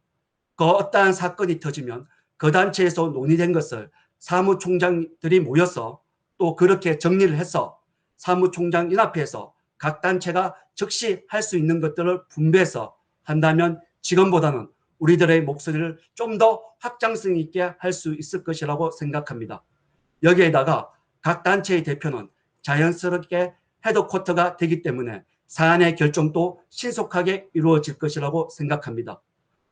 그 어떠한 사건이 터지면 그 단체에서 논의된 것을 사무총장들이 모여서 또 그렇게 정리를 해서 사무총장 연합회에서 각 단체가 즉시 할 수 있는 것들을 분배해서 한다면 지금보다는 우리들의 목소리를 좀 더 확장성 있게 할 수 있을 것이라고 생각합니다. 여기에다가 각 단체의 대표는 자연스럽게 헤드쿼터가 되기 때문에 사안의 결정도 신속하게 이루어질 것이라고 생각합니다.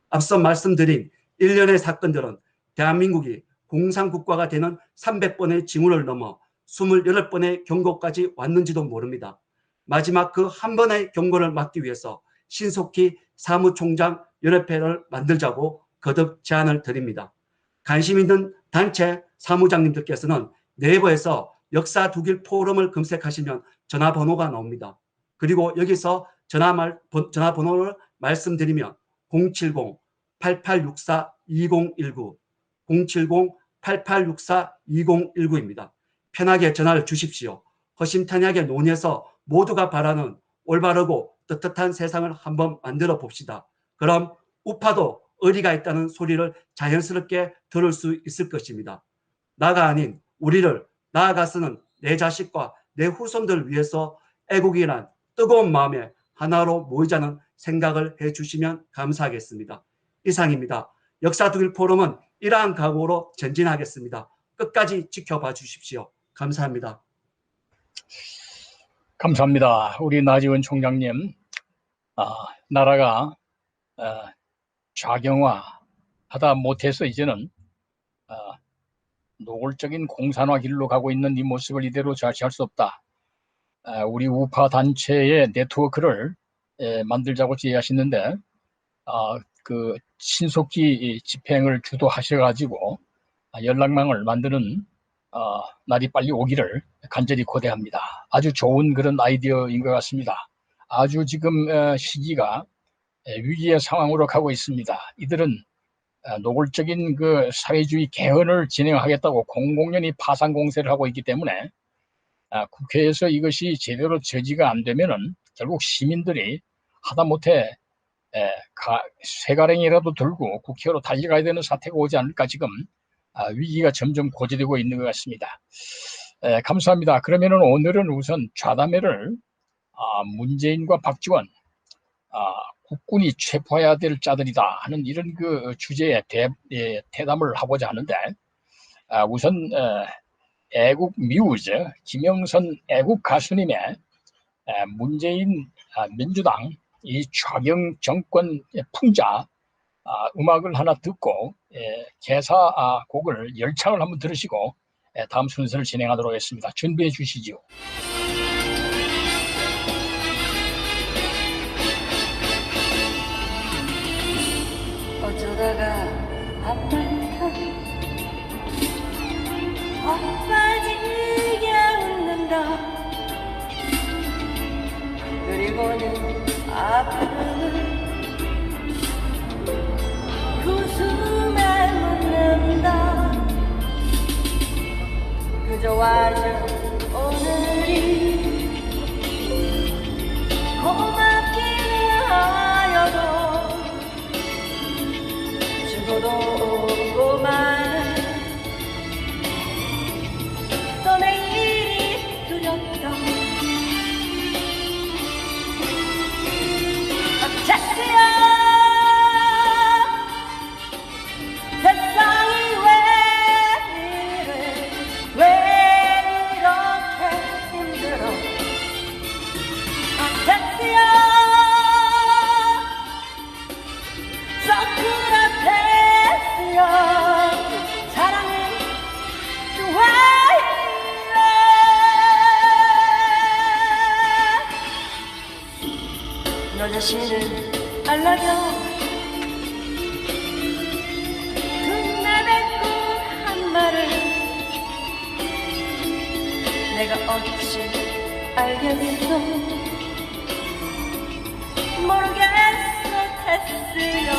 앞서 말씀드린 일련의 사건들은 대한민국이 공산국가가 되는 300번의 징후를 넘어 28번의 경고까지 왔는지도 모릅니다. 마지막 그 한 번의 경고를 막기 위해서 신속히 사무총장 연합회를 만들자고 거듭 제안을 드립니다. 관심 있는 단체 사무장님들께서는 네이버에서 역사투기 포럼을 검색하시면 전화번호가 나옵니다. 그리고 여기서 전화번호를 말씀드리면 070-8864-2019 070-8864-2019입니다. 편하게 전화를 주십시오. 허심탄회하게 논의해서 모두가 바라는 올바르고 떳떳한 세상을 한번 만들어 봅시다. 그럼 우파도 의리가 있다는 소리를 자연스럽게 들을 수 있을 것입니다. 나가 아닌 우리를 나아가서는 내 자식과 내 후손들을 위해서 애국이란 뜨거운 마음에 하나로 모이자는 생각을 해주시면 감사하겠습니다. 이상입니다. 역사투기 포럼은 이러한 각오로 전진하겠습니다. 끝까지 지켜봐 주십시오. 감사합니다. 감사합니다. 우리 나지원 총장님, 나라가 좌경화하다 못해서 이제는 노골적인 공산화 길로 가고 있는 이 모습을 이대로 좌시할 수 없다. 우리 우파 단체의 네트워크를 만들자고 제의하시는데 그 신속히 집행을 주도하셔가지고 연락망을 만드는 날이 빨리 오기를 간절히 고대합니다. 아주 좋은 그런 아이디어인 것 같습니다. 아주 지금 시기가 위기의 상황으로 가고 있습니다. 이들은 노골적인 그 사회주의 개헌을 진행하겠다고 공공연히 파상 공세를 하고 있기 때문에 국회에서 이것이 제대로 저지가 안 되면은 결국 시민들이 하다못해 쇠가랭이라도 들고 국회로 달려가야 되는 사태가 오지 않을까 지금 위기가 점점 고조되고 있는 것 같습니다. 감사합니다. 그러면은 오늘은 우선 좌담회를 문재인과 박지원 국군이 체포해야 될 자들이다 하는 이런 그 주제에 대담을 하고자 하는데 우선 애국 뮤즈 김영선 애국 가수님의 문재인 민주당 이 좌경 정권 풍자 음악을 하나 듣고 개사 곡을 열창을 한번 들으시고 다음 순서를 진행하도록 하겠습니다. 준비해 주시지요. 어쩌다가 한밤터 헛빠지게 웃는다. 그리고는 아픔을 웃음에 묻는다. 그저 아주 오늘이 고맙기는 하여도 죽어도 오고만 또 내일이 두렵다. 어차피야 세상이 왜 이래 왜 이렇게 힘들어. 어차피야 소크라테스야 사랑은 왜 이래. 너 자신을 알라며 내뱉고 한 말을 내가 어찌 알겠어. 모르겠어 테스요.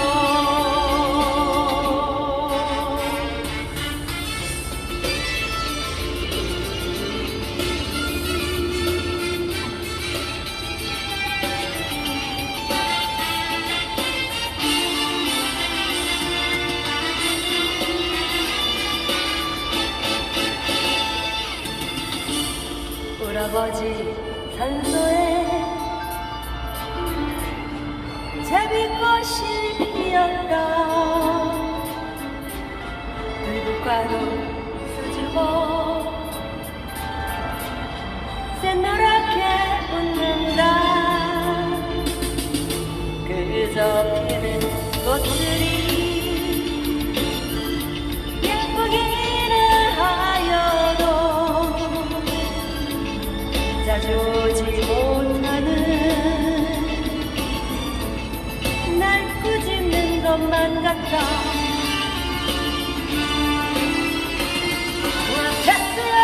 울아버지 산소에 제비꽃이 피었다. 들국화도 수줍어 새노랗게 웃는다. 그저 피는 꽃들이 예쁘기는 하여도 자주 오지 못하는 날 꾸짖는 것만 같다. 됐어요.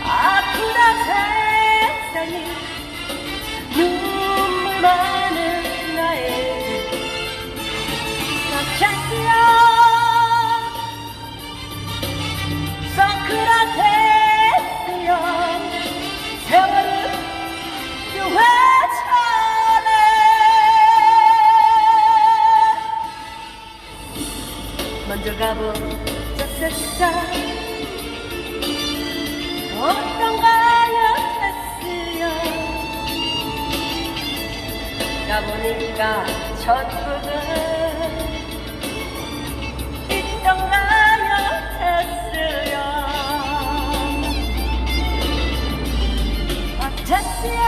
아프다 세상이 눈물 많은 나에게. 됐어요. 소크라테스여 세월은 유회차네. 먼저 가보자 세상 어떤가요 테스여. 가보니까 천국은 있던가요 테스여. 테스여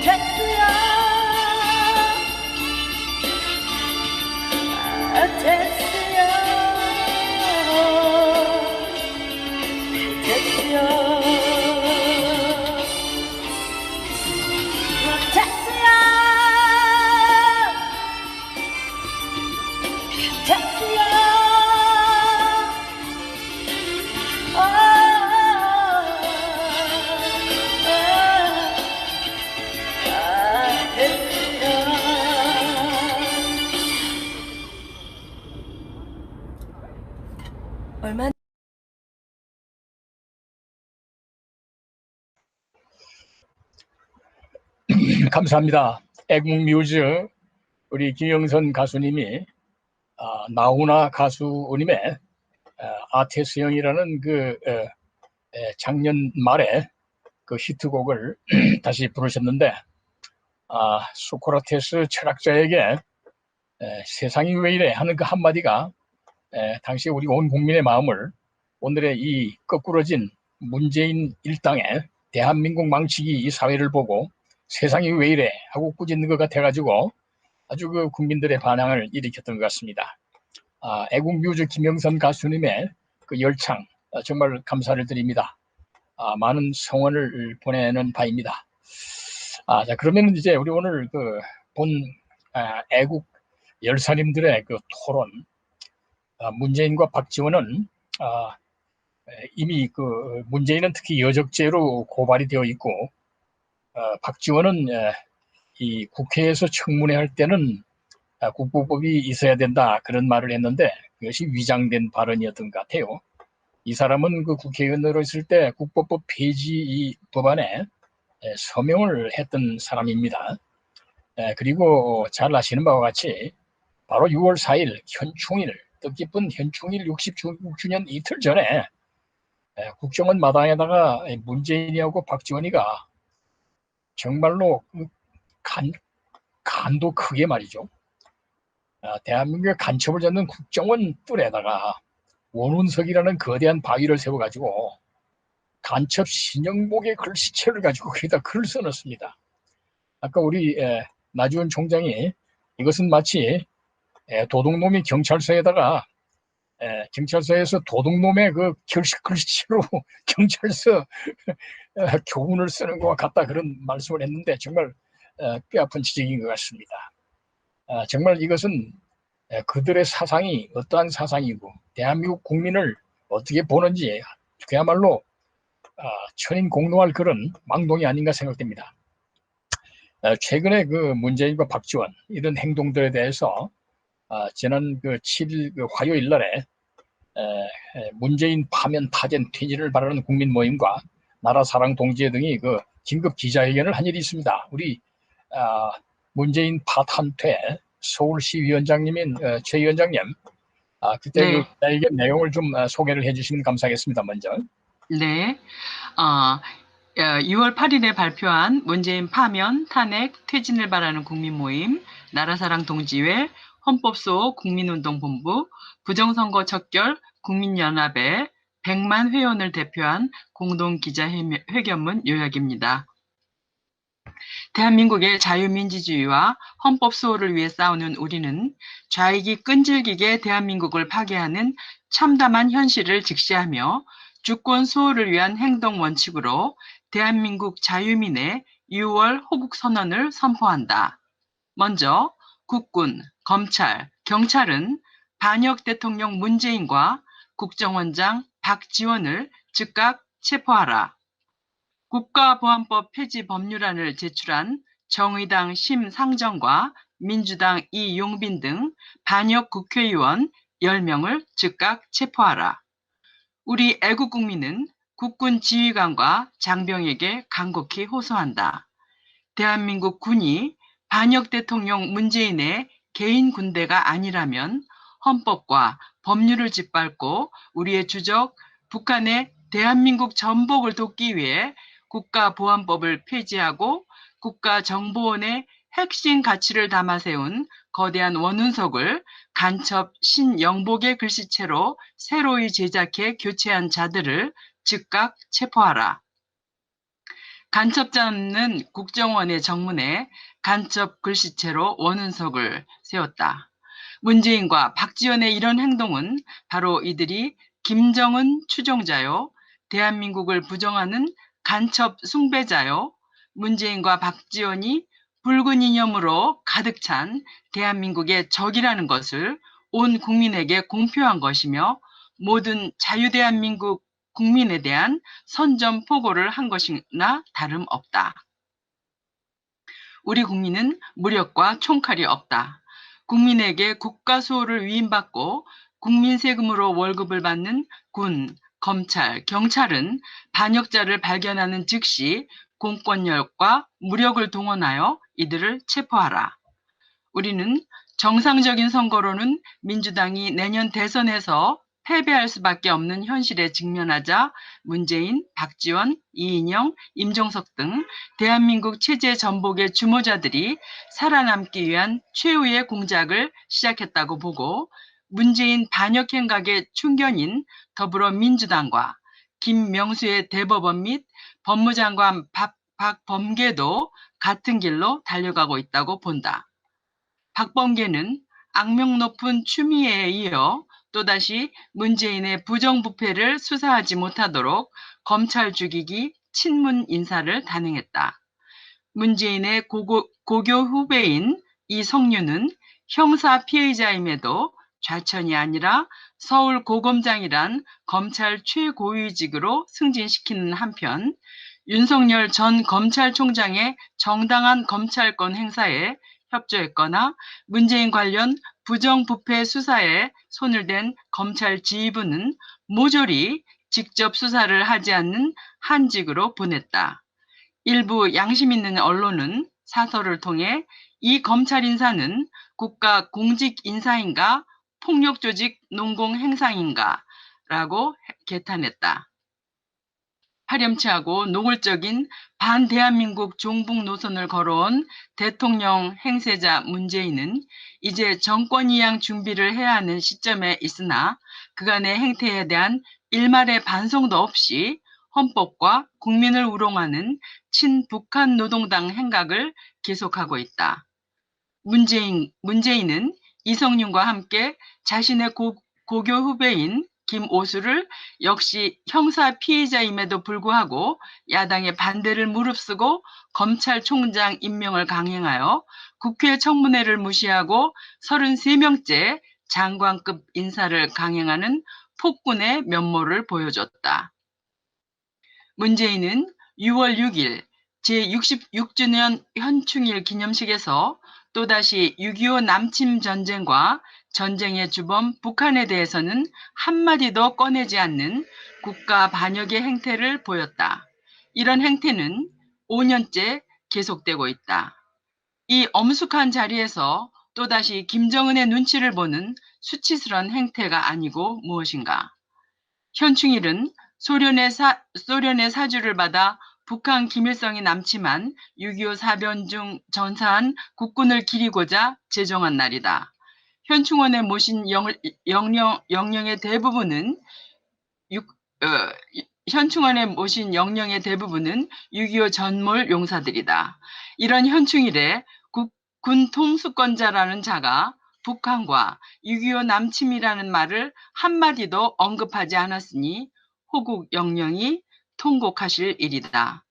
테스여 감사합니다. 애국뮤즈 우리 김영선 가수님이 나훈아 가수님의 아테스형이라는 작년 말에 그 히트곡을 다시 부르셨는데 소크라테스 철학자에게 세상이 왜 이래 하는 그 한마디가 당시 우리 온 국민의 마음을 오늘의 이 거꾸러진 문재인 일당의 대한민국 망치기 이 사회를 보고 세상이 왜 이래 하고 꾸짖는 것 같아가지고 아주 그 국민들의 반향을 일으켰던 것 같습니다. 애국뮤즈 김영선 가수님의 그 열창 정말 감사를 드립니다. 많은 성원을 보내는 바입니다. 자, 그러면 이제 우리 오늘 본 애국 열사님들의 그 토론, 문재인과 박지원은 이미 문재인은 특히 여적죄로 고발이 되어 있고, 박지원은 이 국회에서 청문회 할 때는 국보법이 있어야 된다 그런 말을 했는데 그것이 위장된 발언이었던 것 같아요. 이 사람은 그 국회의원으로 있을 때 국보법 폐지 이 법안에 서명을 했던 사람입니다. 그리고 잘 아시는 바와 같이 바로 6월 4일 현충일, 뜻깊은 현충일 66주년 이틀 전에 국정원 마당에다가 문재인이하고 박지원이가 정말로 간도 크게 말이죠. 대한민국의 간첩을 잡는 국정원 뜰에다가 원운석이라는 거대한 바위를 세워가지고 간첩 신영복의 글씨체를 가지고 거기다 글을 써놨습니다. 아까 우리 나주원 총장이 이것은 마치 도둑놈이 경찰서에다가 경찰서에서 도둑놈의 그 글씨체로 경찰서 교훈을 쓰는 것과 같다 그런 말씀을 했는데 정말 뼈아픈 지적인 것 같습니다. 정말 이것은 그들의 사상이 어떠한 사상이고 대한민국 국민을 어떻게 보는지 그야말로 천인공노할 그런 망동이 아닌가 생각됩니다. 최근에 그 문재인과 박지원 이런 행동들에 대해서 지난 7일 화요일 날에 문재인 파면 파견 퇴진을 바라는 국민 모임과 나라사랑 동지회 등이 그 긴급 기자회견을 한 일이 있습니다. 우리 문재인 파탄퇴 서울시위원장님인 최 위원장님, 그때 네. 그 기자회견 내용을 좀 소개를 해주시면 감사하겠습니다. 먼저. 네. 6월 8일에 발표한 문재인 파면, 탄핵, 퇴진을 바라는 국민 모임, 나라사랑 동지회, 헌법소 국민운동본부, 부정선거 척결 국민연합의 100만 회원을 대표한 공동기자회견문 요약입니다. 대한민국의 자유민주주의와 헌법 수호를 위해 싸우는 우리는 좌익이 끈질기게 대한민국을 파괴하는 참담한 현실을 직시하며 주권 수호를 위한 행동 원칙으로 대한민국 자유민의 6월 호국선언을 선포한다. 먼저 국군, 검찰, 경찰은 반역 대통령 문재인과 국정원장 박지원을 즉각 체포하라. 국가보안법 폐지 법률안을 제출한 정의당 심상정과 민주당 이용빈 등 반역 국회의원 10명을 즉각 체포하라. 우리 애국국민은 국군 지휘관과 장병에게 간곡히 호소한다. 대한민국 군이 반역 대통령 문재인의 개인 군대가 아니라면 헌법과 법률을 짓밟고 우리의 주적 북한의 대한민국 전복을 돕기 위해 국가보안법을 폐지하고 국가정보원의 핵심 가치를 담아 세운 거대한 원운석을 간첩 신영복의 글씨체로 새로이 제작해 교체한 자들을 즉각 체포하라. 간첩 잡는 국정원의 정문에 간첩 글씨체로 원운석을 세웠다. 문재인과 박지원의 이런 행동은 바로 이들이 김정은 추종자요, 대한민국을 부정하는 간첩 숭배자요, 문재인과 박지원이 붉은 이념으로 가득 찬 대한민국의 적이라는 것을 온 국민에게 공표한 것이며 모든 자유대한민국 국민에 대한 선전포고를 한 것이나 다름없다. 우리 국민은 무력과 총칼이 없다. 국민에게 국가수호를 위임받고 국민 세금으로 월급을 받는 군, 검찰, 경찰은 반역자를 발견하는 즉시 공권력과 무력을 동원하여 이들을 체포하라. 우리는 정상적인 선거로는 민주당이 내년 대선에서 패배할 수밖에 없는 현실에 직면하자 문재인, 박지원, 이인영, 임종석 등 대한민국 체제 전복의 주모자들이 살아남기 위한 최후의 공작을 시작했다고 보고 문재인 반역 행각의 충견인 더불어민주당과 김명수의 대법원 및 법무장관 박범계도 같은 길로 달려가고 있다고 본다. 박범계는 악명 높은 추미애에 이어 또다시 문재인의 부정부패를 수사하지 못하도록 검찰 죽이기 친문 인사를 단행했다. 문재인의 고교 후배인 이성윤은 형사 피의자임에도 좌천이 아니라 서울 고검장이란 검찰 최고위직으로 승진시키는 한편 윤석열 전 검찰총장의 정당한 검찰권 행사에 협조했거나 문재인 관련 부정부패 수사에 손을 댄 검찰 지휘부는 모조리 직접 수사를 하지 않는 한직으로 보냈다. 일부 양심 있는 언론은 사설을 통해 이 검찰 인사는 국가 공직 인사인가 폭력조직 농공 행상인가 라고 개탄했다. 파렴치하고 노골적인 반대한민국 종북 노선을 걸어온 대통령 행세자 문재인은 이제 정권 이양 준비를 해야 하는 시점에 있으나 그간의 행태에 대한 일말의 반성도 없이 헌법과 국민을 우롱하는 친북한 노동당 행각을 계속하고 있다. 문재인은 이성윤과 함께 자신의 고교 후배인 김오수를 역시 형사 피의자임에도 불구하고 야당의 반대를 무릅쓰고 검찰총장 임명을 강행하여 국회 청문회를 무시하고 33명째 장관급 인사를 강행하는 폭군의 면모를 보여줬다. 문재인은 6월 6일 제66주년 현충일 기념식에서 또다시 6.25 남침 전쟁과 전쟁의 주범 북한에 대해서는 한마디도 꺼내지 않는 국가 반역의 행태를 보였다. 이런 행태는 5년째 계속되고 있다. 이 엄숙한 자리에서 또다시 김정은의 눈치를 보는 수치스러운 행태가 아니고 무엇인가. 현충일은 소련의 사주를 받아 북한 김일성이 남침한 6.25 사변 중 전사한 국군을 기리고자 제정한 날이다. 현충원에 모신 영령의 대부분은 6.25 전몰 용사들이다. 이런 현충일에 군 통수권자라는 자가 북한과 6.25 남침이라는 말을 한마디도 언급하지 않았으니 호국 영령이 통곡하실 일이다.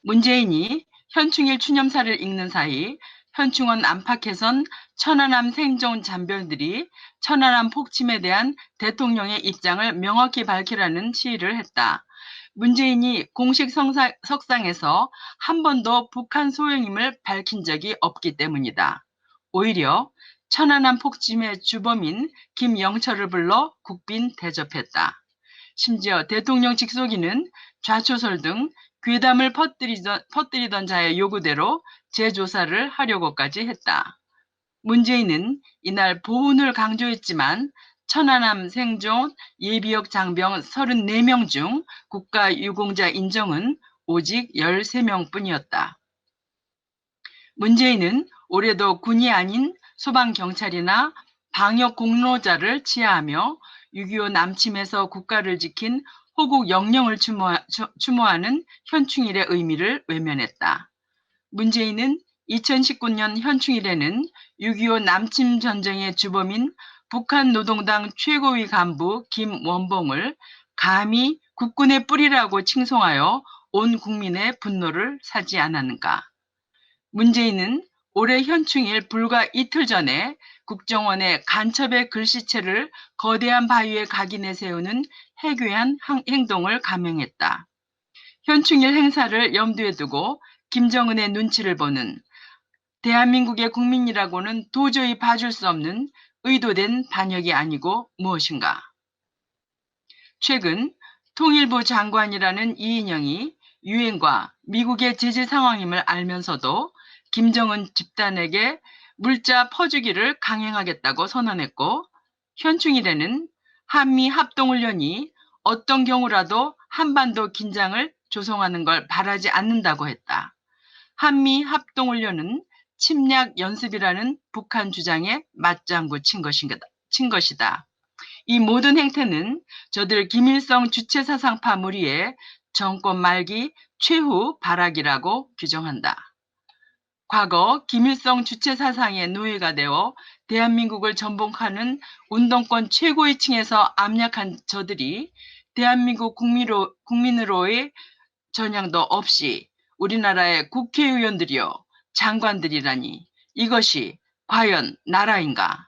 문재인이 현충일 추념사를 읽는 사이 현충원 안팎에선 천안함 생존 잔병들이 천안함 폭침에 대한 대통령의 입장을 명확히 밝히라는 시위를 했다. 문재인이 공식 석상에서 한 번도 북한 소행임을 밝힌 적이 없기 때문이다. 오히려 천안함 폭침의 주범인 김영철을 불러 국빈 대접했다. 심지어 대통령 직속이는 좌초설 등 괴담을 퍼뜨리던 자의 요구대로 재조사를 하려고까지 했다. 문재인은 이날 보훈을 강조했지만 천안함 생존 예비역 장병 34명 중 국가유공자 인정은 오직 13명뿐이었다. 문재인은 올해도 군이 아닌 소방경찰이나 방역 공로자를 치하하며 6.25 남침에서 국가를 지킨 호국 영령을 추모하는 현충일의 의미를 외면했다. 문재인은 2019년 현충일에는 6.25 남침 전쟁의 주범인 북한 노동당 최고위 간부 김원봉을 감히 국군의 뿌리라고 칭송하여 온 국민의 분노를 사지 않았는가. 문재인은 올해 현충일 불과 이틀 전에 국정원의 간첩의 글씨체를 거대한 바위에 각인해 세우는 해괴한 행동을 감행했다. 현충일 행사를 염두에 두고 김정은의 눈치를 보는 대한민국의 국민이라고는 도저히 봐줄 수 없는 의도된 반역이 아니고 무엇인가. 최근 통일부 장관이라는 이인영이 유엔과 미국의 제재 상황임을 알면서도 김정은 집단에게 물자 퍼주기를 강행하겠다고 선언했고, 현충일에는 한미 합동훈련이 어떤 경우라도 한반도 긴장을 조성하는 걸 바라지 않는다고 했다. 한미 합동훈련은 침략 연습이라는 북한 주장에 맞장구 친 것이다. 이 모든 행태는 저들 김일성 주체사상파 무리의 정권 말기 최후 발악이라고 규정한다. 과거 김일성 주체사상의 노예가 되어 대한민국을 전복하는 운동권 최고위층에서 압력한 저들이 대한민국 국민으로의 전향도 없이 우리나라의 국회의원들이요 장관들이라니 이것이 과연 나라인가?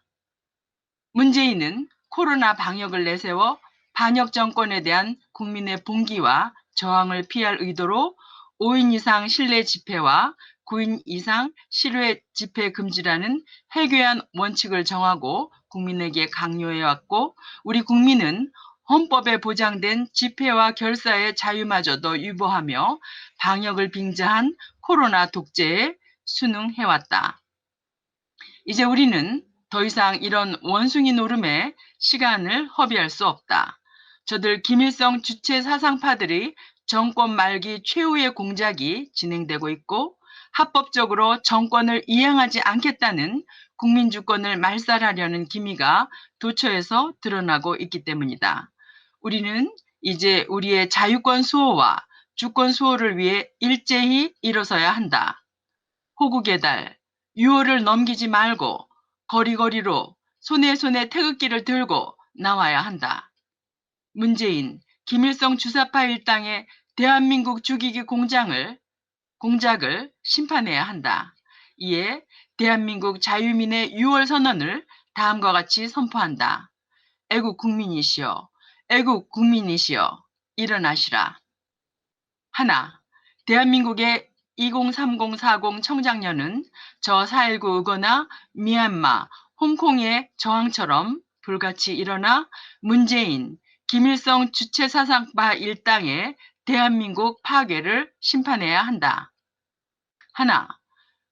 문재인은 코로나 방역을 내세워 반역 정권에 대한 국민의 봉기와 저항을 피할 의도로 5인 이상 실내 집회와 9인 이상 실외 집회 금지라는 해괴한 원칙을 정하고 국민에게 강요해왔고, 우리 국민은 헌법에 보장된 집회와 결사의 자유마저도 유보하며 방역을 빙자한 코로나 독재에 순응해왔다. 이제 우리는 더 이상 이런 원숭이 노름에 시간을 허비할 수 없다. 저들 김일성 주체 사상파들의 정권 말기 최후의 공작이 진행되고 있고, 합법적으로 정권을 이양하지 않겠다는 국민주권을 말살하려는 기미가 도처에서 드러나고 있기 때문이다. 우리는 이제 우리의 자유권 수호와 주권 수호를 위해 일제히 일어서야 한다. 호국의 달, 6월을 넘기지 말고 거리거리로 손에 태극기를 들고 나와야 한다. 문재인, 김일성 주사파 일당의 대한민국 죽이기 공작을 심판해야 한다. 이에 대한민국 자유민의 6월 선언을 다음과 같이 선포한다. 애국 국민이시여, 애국 국민이시여, 일어나시라. 하나, 대한민국의 2030-40 청장년은 저 4.19 의거나 미얀마, 홍콩의 저항처럼 불같이 일어나 문재인, 김일성 주체사상파 일당의 대한민국 파괴를 심판해야 한다. 하나,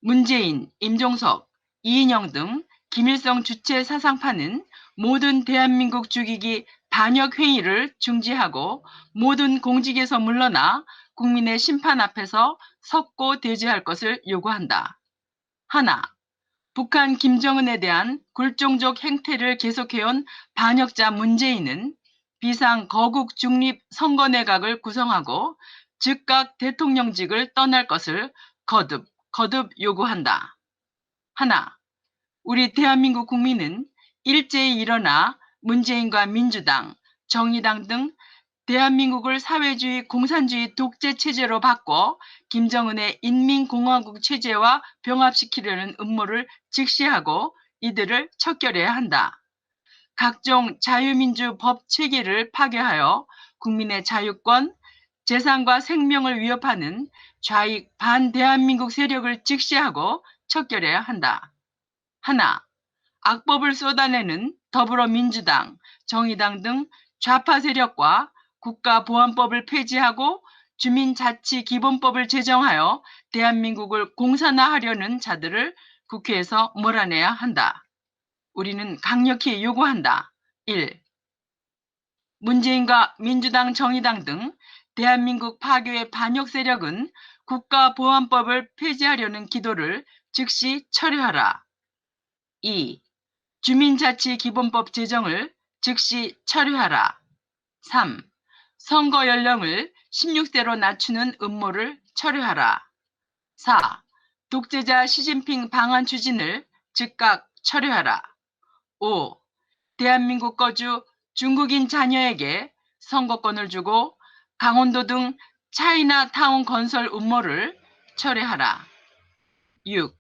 문재인, 임종석, 이인영 등 김일성 주체사상파는 모든 대한민국 죽이기 반역 행위를 중지하고 모든 공직에서 물러나 국민의 심판 앞에서 섰고 대지할 것을 요구한다. 하나, 북한 김정은에 대한 굴종적 행태를 계속해온 반역자 문재인은 비상 거국 중립 선거내각을 구성하고 즉각 대통령직을 떠날 것을 거듭 요구한다. 하나, 우리 대한민국 국민은 일제히 일어나 문재인과 민주당, 정의당 등 대한민국을 사회주의 공산주의 독재 체제로 바꿔 김정은의 인민공화국 체제와 병합시키려는 음모를 직시하고 이들을 척결해야 한다. 각종 자유민주 법 체계를 파괴하여 국민의 자유권, 재산과 생명을 위협하는 좌익 반대한민국 세력을 직시하고 척결해야 한다. 하나, 악법을 쏟아내는 더불어민주당, 정의당 등 좌파 세력과 국가보안법을 폐지하고 주민자치기본법을 제정하여 대한민국을 공산화하려는 자들을 국회에서 몰아내야 한다. 우리는 강력히 요구한다. 1. 문재인과 민주당, 정의당 등 대한민국 파괴의 반역 세력은 국가보안법을 폐지하려는 기도를 즉시 철회하라. 2. 주민자치기본법 제정을 즉시 철회하라. 3. 선거 연령을 16세로 낮추는 음모를 철회하라. 4. 독재자 시진핑 방한 추진을 즉각 철회하라. 5. 대한민국 거주 중국인 자녀에게 선거권을 주고 강원도 등 차이나타운 건설 음모를 철회하라. 6.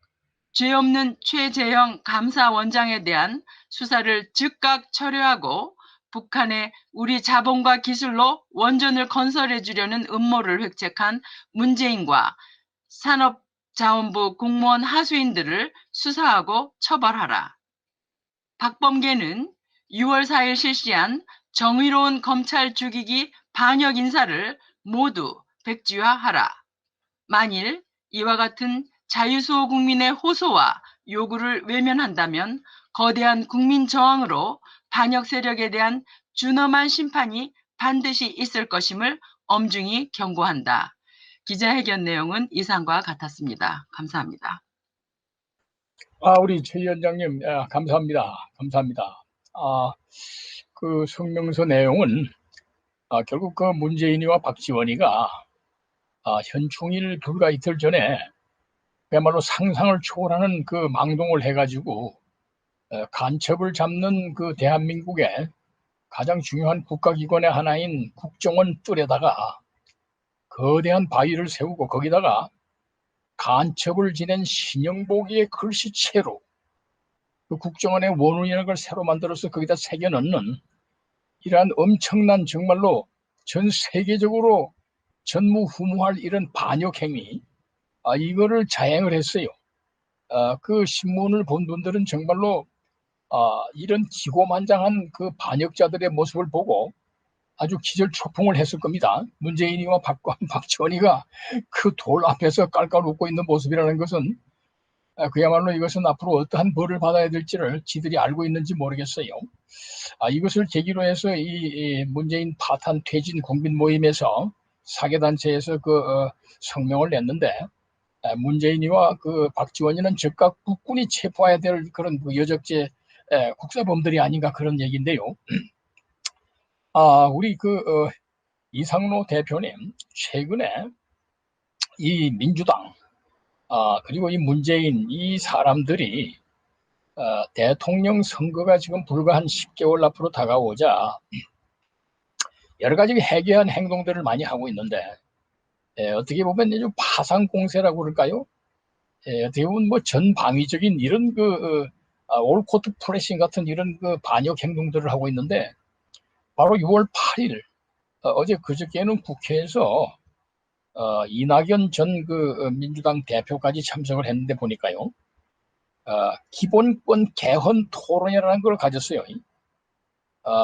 죄 없는 최재형 감사원장에 대한 수사를 즉각 철회하고 북한에 우리 자본과 기술로 원전을 건설해 주려는 음모를 획책한 문재인과 산업자원부 공무원 하수인들을 수사하고 처벌하라. 박범계는 6월 4일 실시한 정의로운 검찰 죽이기 반역 인사를 모두 백지화하라. 만일 이와 같은 자유수호 국민의 호소와 요구를 외면한다면 거대한 국민 저항으로 반역 세력에 대한 준엄한 심판이 반드시 있을 것임을 엄중히 경고한다. 기자회견 내용은 이상과 같았습니다. 감사합니다. 우리 최 위원장님, 감사합니다. 감사합니다. 그 성명서 내용은 결국 그 문재인이와 박지원이가 현충일 불과 이틀 전에 그야말로 상상을 초월하는 그 망동을 해가지고 간첩을 잡는 그 대한민국의 가장 중요한 국가기관의 하나인 국정원 뜰에다가 거대한 바위를 세우고 거기다가 간첩을 지낸 신영복이의 글씨체로 그 국정원의 원운이라는 걸 새로 만들어서 거기다 새겨 넣는 이러한 엄청난 정말로 전 세계적으로 전무후무할 이런 반역 행위, 이거를 자행을 했어요. 그 신문을 본 분들은 정말로 이런 기고만장한 그 반역자들의 모습을 보고 아주 기절초풍을 했을 겁니다. 문재인이와 박지원이가 그 돌 앞에서 깔깔 웃고 있는 모습이라는 것은 그야말로 이것은 앞으로 어떠한 벌을 받아야 될지를 지들이 알고 있는지 모르겠어요. 이것을 계기로 해서 이 문재인 파탄 퇴진 국민 모임에서 사개단체에서 성명을 냈는데, 문재인이와 그 박지원이는 즉각 국군이 체포해야 될 그런 여적죄 국사범들이 아닌가 그런 얘기인데요. 우리 이상로 대표님, 최근에 이 민주당, 그리고 이 문재인, 이 사람들이 대통령 선거가 지금 불과 한 10개월 앞으로 다가오자 여러 가지 해괴한 행동들을 많이 하고 있는데, 어떻게 보면 아주 파상 공세라고 그럴까요? 어떻게 보면 뭐 전방위적인 이런 올코트 프레싱 같은 이런 반역 행동들을 하고 있는데, 바로 6월 8일 어제 그저께는 국회에서 이낙연 전 민주당 대표까지 참석을 했는데 보니까요, 기본권 개헌 토론이라는 걸 가졌어요.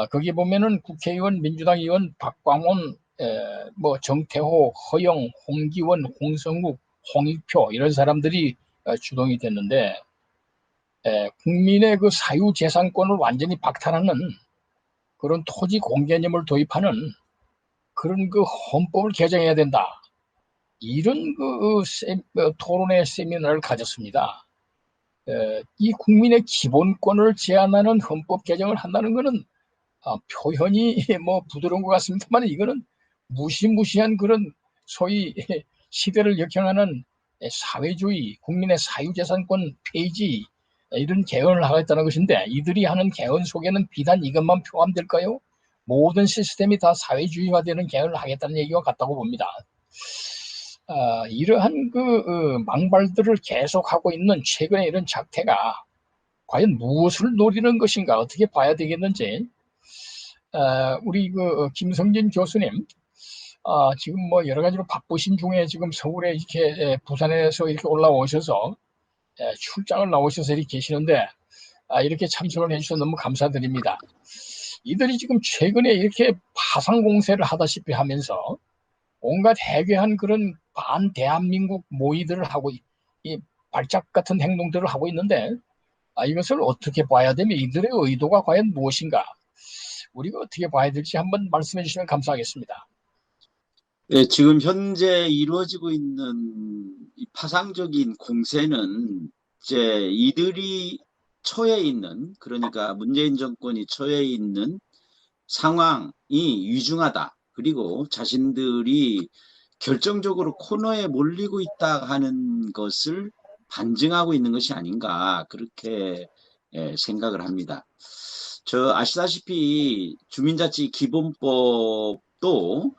거기 보면은 국회의원, 민주당 의원 박광온, 정태호, 허영, 홍기원, 홍성욱, 홍익표 이런 사람들이 주동이 됐는데, 국민의 그 사유재산권을 완전히 박탈하는 그런 토지 공개념을 도입하는 그런 헌법을 개정해야 된다. 이런 토론회 세미나를 가졌습니다. 이 국민의 기본권을 제한하는 헌법 개정을 한다는 것은 표현이 부드러운 것 같습니다만, 이거는 무시무시한 그런 소위 시대를 역행하는 사회주의, 국민의 사유재산권 폐지, 이런 개헌을 하겠다는 것인데, 이들이 하는 개헌 속에는 비단 이것만 포함될까요? 모든 시스템이 다 사회주의화되는 개헌을 하겠다는 얘기와 같다고 봅니다. 이러한 망발들을 계속하고 있는 최근의 이런 작태가 과연 무엇을 노리는 것인가, 어떻게 봐야 되겠는지, 우리 김성진 교수님, 지금 여러 가지로 바쁘신 중에 지금 서울에 이렇게 부산에서 이렇게 올라오셔서 출장을 나오셔서 이렇게 계시는데, 이렇게 참석을 해주셔서 너무 감사드립니다. 이들이 지금 최근에 이렇게 파상 공세를 하다시피 하면서 온갖 해괴한 그런 반대한민국 모의들을 하고, 이 발작 같은 행동들을 하고 있는데, 이것을 어떻게 봐야 되면 이들의 의도가 과연 무엇인가, 우리가 어떻게 봐야 될지 한번 말씀해 주시면 감사하겠습니다. 네, 지금 현재 이루어지고 있는 이 파상적인 공세는 이제 이들이 처해 있는, 그러니까 문재인 정권이 처해 있는 상황이 위중하다. 그리고 자신들이 결정적으로 코너에 몰리고 있다 하는 것을 반증하고 있는 것이 아닌가, 그렇게 생각을 합니다. 아시다시피 주민자치 기본법도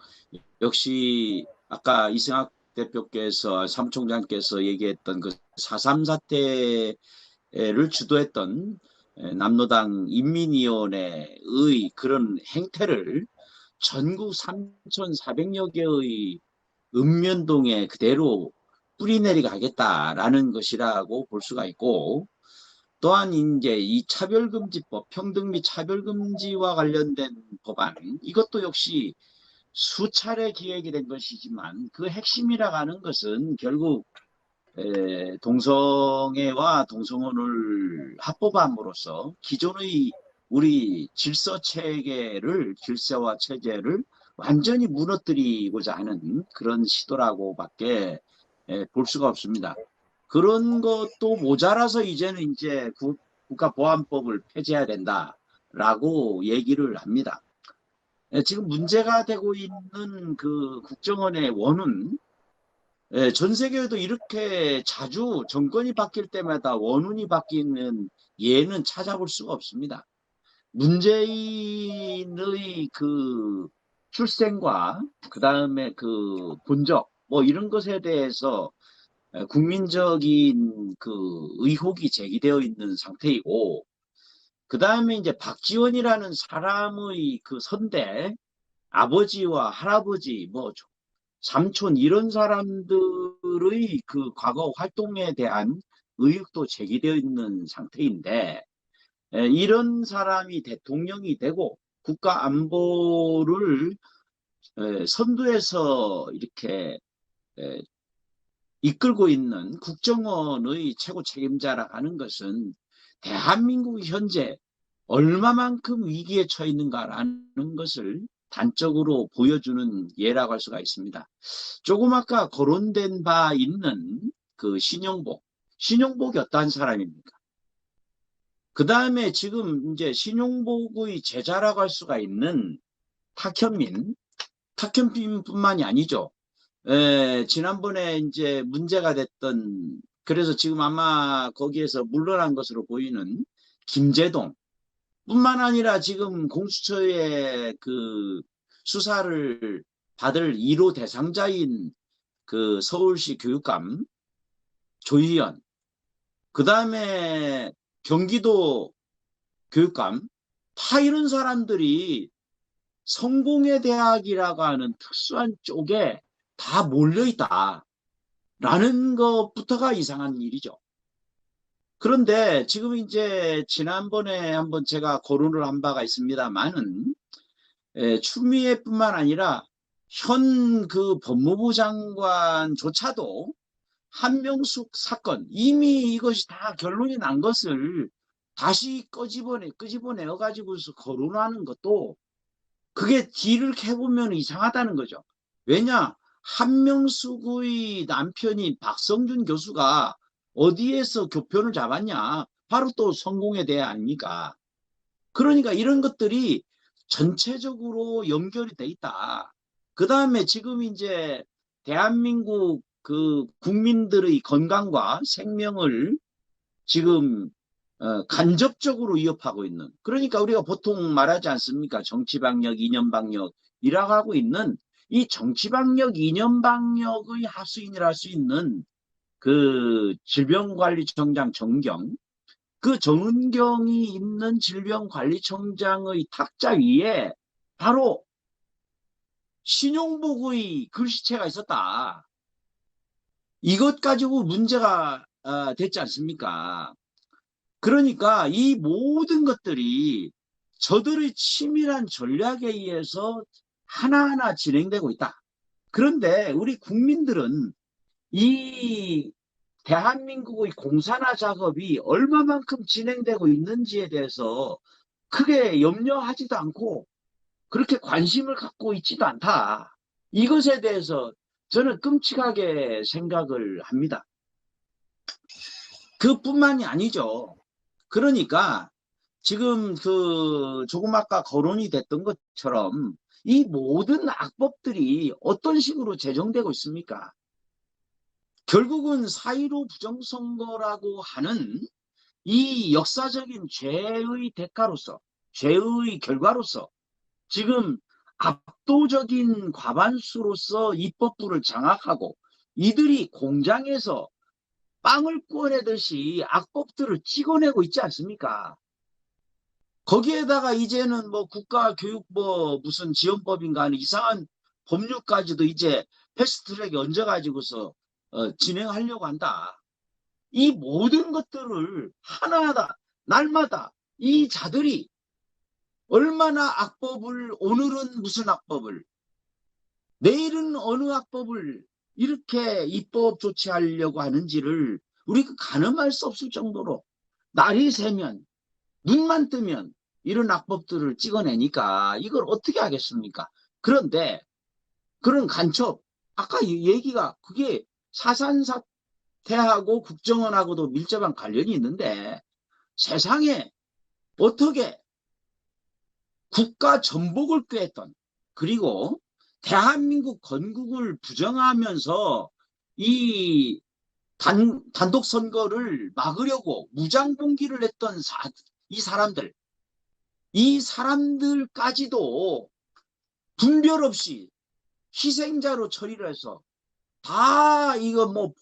역시 아까 이승학 대표께서, 사무총장께서 얘기했던 그 4.3 사태를 주도했던 남로당 인민위원회의 그런 행태를 전국 3,400여 개의 읍면동에 그대로 뿌리내리게 하겠다라는 것이라고 볼 수가 있고, 또한 이제 이 차별금지법, 평등 및 차별금지와 관련된 법안, 이것도 역시 수차례 기획이 된 것이지만 그 핵심이라고 하는 것은 결국 동성애와 동성혼을 합법함으로써 기존의 우리 질서와 체제를 완전히 무너뜨리고자 하는 그런 시도라고밖에 볼 수가 없습니다. 그런 것도 모자라서 이제는 이제 국가보안법을 폐지해야 된다라고 얘기를 합니다. 지금 문제가 되고 있는 그 국정원의 원훈, 전 세계에도 이렇게 자주 정권이 바뀔 때마다 원훈이 바뀌는 예는 찾아볼 수가 없습니다. 문재인의 그 출생과 그 다음에 그 본적 뭐 이런 것에 대해서 국민적인 그 의혹이 제기되어 있는 상태이고, 그 다음에 이제 박지원이라는 사람의 그 선대, 아버지와 할아버지, 뭐 삼촌 이런 사람들의 그 과거 활동에 대한 의혹도 제기되어 있는 상태인데, 이런 사람이 대통령이 되고 국가 안보를 선두에서 이렇게 이끌고 있는 국정원의 최고 책임자라 하는 것은 대한민국이 현재 얼마만큼 위기에 처해 있는가라는 것을 단적으로 보여주는 예라고 할 수가 있습니다. 조금 아까 거론된 바 있는 그 신용복이 어떠한 사람입니까? 그 다음에 지금 이제 신용복의 제자라고 할 수가 있는 탁현민뿐만이 아니죠. 지난번에 이제 문제가 됐던, 그래서 지금 아마 거기에서 물러난 것으로 보이는 김제동 뿐만 아니라 지금 공수처의 그 수사를 받을 1호 대상자인 그 서울시 교육감 조희연, 그 다음에 경기도 교육감, 다 이런 사람들이 성공회 대학이라고 하는 특수한 쪽에 다 몰려있다 라는 것부터가 이상한 일이죠. 그런데 지금 이제 지난번에 한번 제가 거론을 한 바가 있습니다만은 추미애뿐만 아니라 현 그 법무부 장관조차도 한명숙 사건, 이미 이것이 다 결론이 난 것을 다시 끄집어내어 가지고서 거론하는 것도 그게 뒤를 캐보면 이상하다는 거죠. 왜냐? 한명숙의 남편인 박성준 교수가 어디에서 교편을 잡았냐? 바로 또 성공에 대해 아닙니까? 그러니까 이런 것들이 전체적으로 연결이 돼 있다. 그 다음에 지금 이제 대한민국 그 국민들의 건강과 생명을 지금 간접적으로 위협하고 있는, 그러니까 우리가 보통 말하지 않습니까? 정치방역, 이념방역이라고 하고 있는 이 정치방역, 이념방역의 하수인이라 할 수 있는 그 질병관리청장 정경, 그 정은경이 있는 질병관리청장의 탁자 위에 바로 신용복의 글씨체가 있었다. 이것 가지고 문제가 됐지 않습니까? 그러니까 이 모든 것들이 저들의 치밀한 전략에 의해서 하나하나 진행되고 있다. 그런데 우리 국민들은 이 대한민국의 공산화 작업이 얼마만큼 진행되고 있는지에 대해서 크게 염려하지도 않고 그렇게 관심을 갖고 있지도 않다. 이것에 대해서 저는 끔찍하게 생각을 합니다. 그뿐만이 아니죠. 그러니까 지금 그 조금 아까 거론이 됐던 것처럼 이 모든 악법들이 어떤 식으로 제정되고 있습니까? 결국은 4.15 부정선거라고 하는 이 역사적인 죄의 대가로서, 죄의 결과로서 지금 압도적인 과반수로서 입법부를 장악하고 이들이 공장에서 빵을 구워내듯이 악법들을 찍어내고 있지 않습니까? 거기에다가 이제는 뭐 국가교육부 무슨 지원법인가 하는 이상한 법률까지도 이제 패스트트랙에 얹어가지고서 진행하려고 한다. 이 모든 것들을 하나하나 날마다 이 자들이 얼마나 악법을, 오늘은 무슨 악법을, 내일은 어느 악법을 이렇게 입법 조치하려고 하는지를 우리가 가늠할 수 없을 정도로 날이 새면 눈만 뜨면 이런 악법들을 찍어내니까 이걸 어떻게 하겠습니까? 그런데 그런 간첩, 아까 얘기가 그게 사산 사태하고 국정원하고도 밀접한 관련이 있는데 세상에 어떻게 국가 전복을 꾀했던, 그리고 대한민국 건국을 부정하면서 이 단독 선거를 막으려고 무장봉기를 했던 이 사람들까지도 분별 없이 희생자로 처리를 해서 다 이거 뭐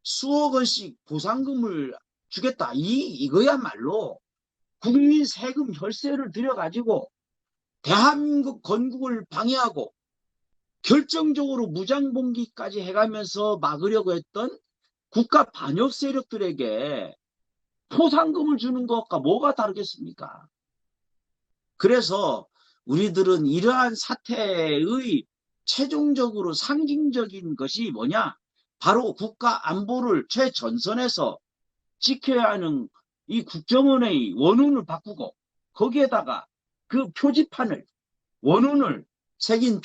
수억 원씩 보상금을 주겠다. 이거야말로 국민 세금 혈세를 들여가지고 대한민국 건국을 방해하고 결정적으로 무장봉기까지 해가면서 막으려고 했던 국가 반역 세력들에게 포상금을 주는 것과 뭐가 다르겠습니까? 그래서 우리들은 이러한 사태의 최종적으로 상징적인 것이 뭐냐? 바로 국가 안보를 최전선에서 지켜야 하는 이 국정원의 원운을 바꾸고 거기에다가 그 표지판을, 원운을 새긴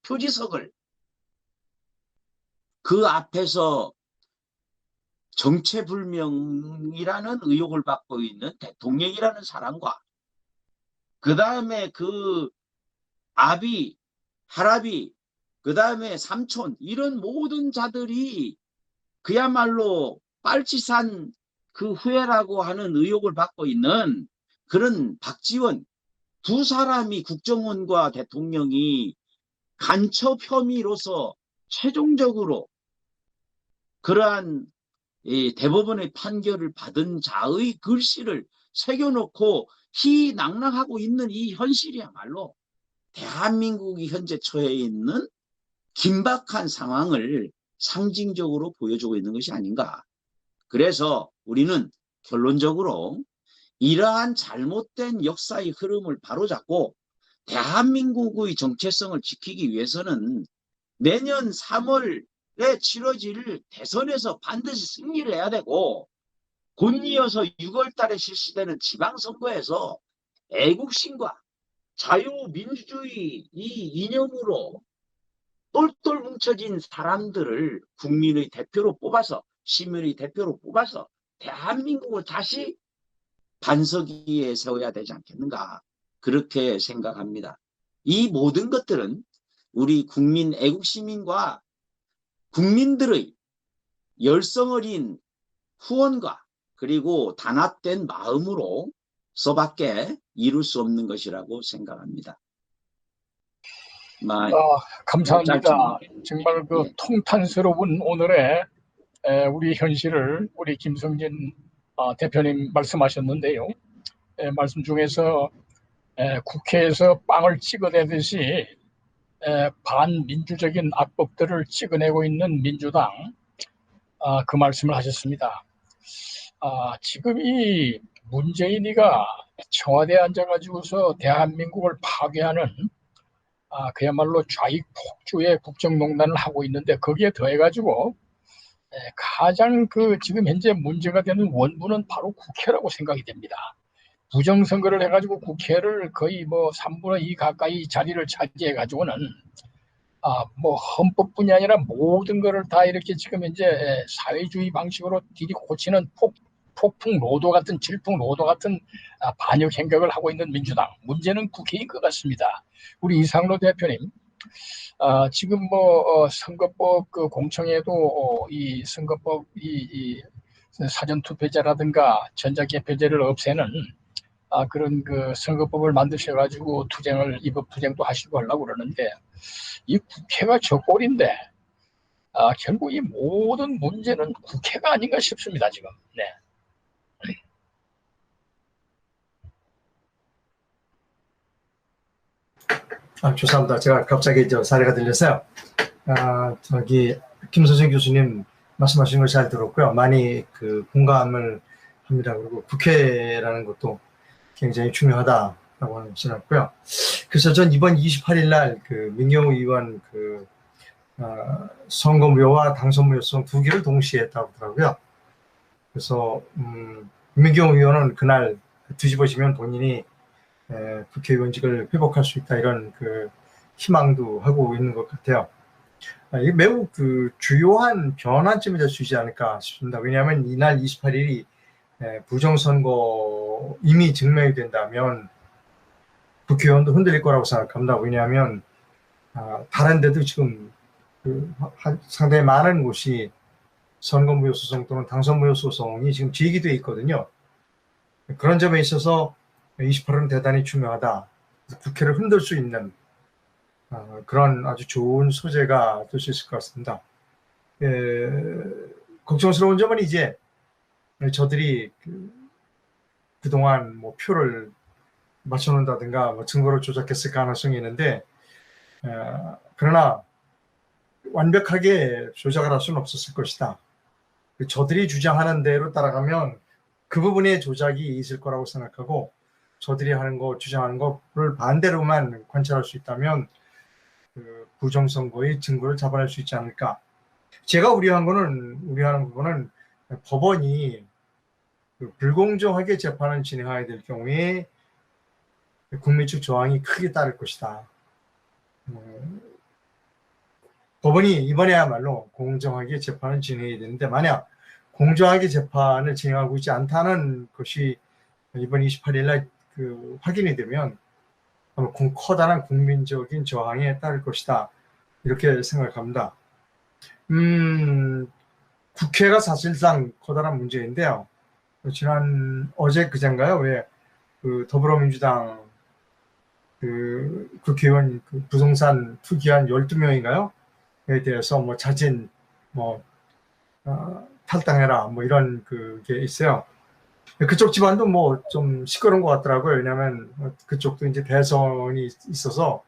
표지석을 그 앞에서 정체불명이라는 의혹을 받고 있는 대통령이라는 사람과 그 다음에 그 아비, 할아비, 그 다음에 삼촌, 이런 모든 자들이 그야말로 빨치산 그 후예라고 하는 의혹을 받고 있는 그런 박지원 두 사람이 국정원과 대통령이 간첩 혐의로서 최종적으로 그러한 대법원의 판결을 받은 자의 글씨를 새겨놓고 희낭랑하고 있는 이 현실이야말로 대한민국이 현재 처해 있는 긴박한 상황을 상징적으로 보여주고 있는 것이 아닌가. 그래서 우리는 결론적으로 이러한 잘못된 역사의 흐름을 바로잡고 대한민국의 정체성을 지키기 위해서는 내년 3월에 치러질 대선에서 반드시 승리를 해야 되고, 곧이어서 6월 달에 실시되는 지방선거에서 애국심과 자유민주주의 이 이념으로 똘똘 뭉쳐진 사람들을 국민의 대표로 뽑아서, 시민의 대표로 뽑아서 대한민국을 다시 반석 위에 세워야 되지 않겠는가, 그렇게 생각합니다. 이 모든 것들은 우리 국민 애국시민과 국민들의 열성어린 후원과 그리고 단합된 마음으로서밖에 이룰 수 없는 것이라고 생각합니다. 감사합니다. 정말 그 통탄스러운 오늘의 우리 현실을 우리 김성진 대표님 말씀하셨는데요. 말씀 중에서 국회에서 빵을 찍어내듯이 반민주적인 악법들을 찍어내고 있는 민주당, 그 말씀을 하셨습니다. 지금 이 문재인이가 청와대에 앉아가지고서 대한민국을 파괴하는 그야말로 좌익 폭주의 국정농단을 하고 있는데, 거기에 더해가지고 가장 지금 현재 문제가 되는 원부는 바로 국회라고 생각이 됩니다. 부정선거를 해가지고 국회를 거의 뭐 3분의 2 가까이 자리를 차지해가지고는 뭐 헌법뿐이 아니라 모든 것을 다 이렇게 지금 현재 사회주의 방식으로 디디고치는 폭풍 로도 같은, 질풍 로도 같은 반역 행각을 하고 있는 민주당. 문제는 국회인 것 같습니다. 우리 이상로 대표님, 지금 뭐 선거법 그 공청회도 이 선거법 이 사전투표제라든가 전자개표제를 없애는 그런 그 선거법을 만드셔가지고 입법 투쟁도 하시고 하려고 그러는데, 이 국회가 저 꼴인데 결국 이 모든 문제는 국회가 아닌가 싶습니다, 지금. 네. 죄송합니다. 제가 갑자기 사례가 들려서요. 김선생 교수님 말씀하신 걸 잘 들었고요. 많이 공감을 합니다. 그리고 국회라는 것도 굉장히 중요하다. 있다고 생각했고요. 그래서 전 이번 28일 날 그 민경우 의원 그 선거무효와 당선무효 소송 두 개를 동시에 했다고 하더라고요. 그래서 민경우 의원은 그날 뒤집어지면 본인이 국회의원직을 회복할 수 있다 이런 그 희망도 하고 있는 것 같아요. 이게 매우 그 주요한 변환점이 될 수 있지 않을까 싶습니다. 왜냐하면 이날 28일이 부정선거 이미 증명이 된다면 국회의원도 흔들릴 거라고 생각합니다. 왜냐하면 다른 데도 지금 그 상당히 많은 곳이 선거무효 소송 또는 당선무효 소송이 지금 제기되어 있거든요. 그런 점에 있어서 28일은 대단히 중요하다. 국회를 흔들 수 있는 그런 아주 좋은 소재가 될 수 있을 것 같습니다. 걱정스러운 점은 이제 저들이 그동안 뭐 표를 맞춰놓는다든가 뭐 증거를 조작했을 가능성이 있는데 그러나 완벽하게 조작을 할 수는 없었을 것이다. 저들이 주장하는 대로 따라가면 그 부분에 조작이 있을 거라고 생각하고 저들이 하는 거 주장하는 거를 반대로만 관찰할 수 있다면 그 부정선거의 증거를 잡아낼 수 있지 않을까. 제가 우려하는 부분은 법원이 그 불공정하게 재판을 진행해야 될 경우에 국민 측 저항이 크게 따를 것이다. 법원이 이번에야말로 공정하게 재판을 진행해야 되는데 만약 공정하게 재판을 진행하고 있지 않다는 것이 이번 28일 날 그 확인이 되면 커다란 국민적인 저항에 따를 것이다. 이렇게 생각합니다. 국회가 사실상 커다란 문제인데요. 어제 그젠가요? 왜 그 더불어민주당 그 국회의원 그 부동산 투기한 12명인가요? 에 대해서 뭐 자진 탈당해라 뭐 이런 그게 있어요. 그쪽 집안도 뭐 좀 시끄러운 것 같더라고요. 왜냐하면 그쪽도 이제 대선이 있어서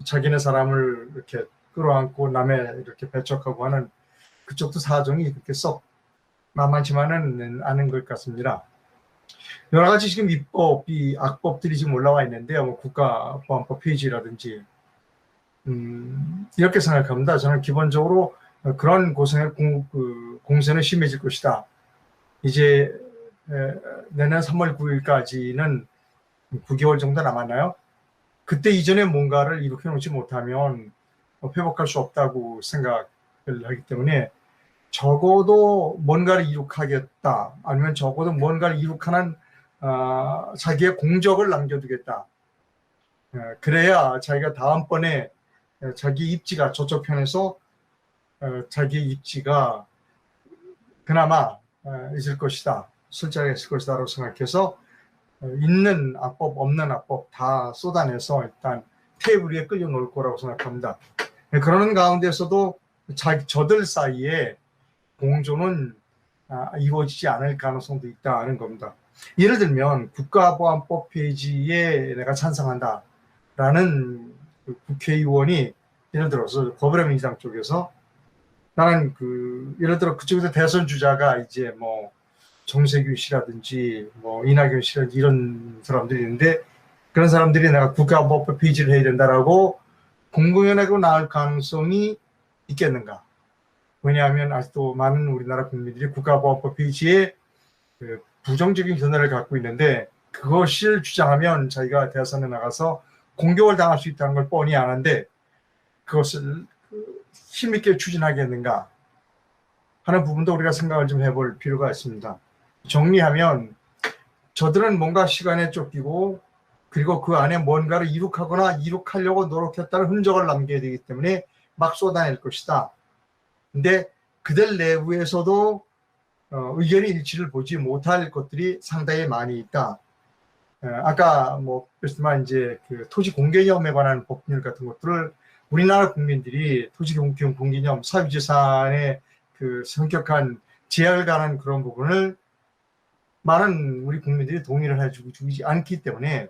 자기네 사람을 이렇게 끌어안고 남의 이렇게 배척하고 하는 그쪽도 사정이 그렇게 썩 만만치만은 않은 것 같습니다. 여러 가지 지금 악법들이 지금 올라와 있는데요. 뭐 국가보안법 폐지라든지 이렇게 생각합니다. 저는 기본적으로 그런 공세는 심해질 것이다. 이제 내년 3월 9일까지는 9개월 정도 남았나요? 그때 이전에 뭔가를 일으켜 놓지 못하면 회복할 수 없다고 생각을 하기 때문에 적어도 뭔가를 이룩하겠다. 아니면 적어도 뭔가를 이룩하는 자기의 공적을 남겨두겠다. 그래야 자기가 다음번에 자기 입지가 저쪽 편에서 자기 입지가 그나마 있을 것이다. 술자리가 있을 것이다 라고 생각해서 있는 악법 없는 악법 다 쏟아내서 일단 테이블 위에 끌려 놓을 거라고 생각합니다. 그러는 가운데서도 저들 사이에 공조는 이루어지지 않을 가능성도 있다는 겁니다. 예를 들면 국가보안법 폐지에 내가 찬성한다라는 국회의원이 예를 들어서 더불어민주당 쪽에서 나는 예를 들어 그쪽에서 대선 주자가 이제 뭐 정세균 씨라든지 뭐 이낙연 씨라든지 이런 사람들이 있는데 그런 사람들이 내가 국가보안법 폐지를 해야 된다라고 공공연하게 나올 가능성이 있겠는가? 왜냐하면 아직도 많은 우리나라 국민들이 국가보안법 폐지에 부정적인 견해를 갖고 있는데 그것을 주장하면 자기가 대선에 나가서 공격을 당할 수 있다는 걸 뻔히 아는데 그것을 힘있게 추진하겠는가 하는 부분도 우리가 생각을 좀 해볼 필요가 있습니다. 정리하면 저들은 뭔가 시간에 쫓기고 그리고 그 안에 뭔가를 이룩하거나 이룩하려고 노력했다는 흔적을 남겨야 되기 때문에 막 쏟아낼 것이다. 근데 그들 내부에서도 의견의 일치를 보지 못할 것들이 상당히 많이 있다. 아까 뭐 그랬지만 이제 그 토지 공개념에 관한 법률 같은 것들을 우리나라 국민들이 토지 공개념 사유재산의 그 성격한 제약을 가는 그런 부분을 많은 우리 국민들이 동의를 해주지 않기 때문에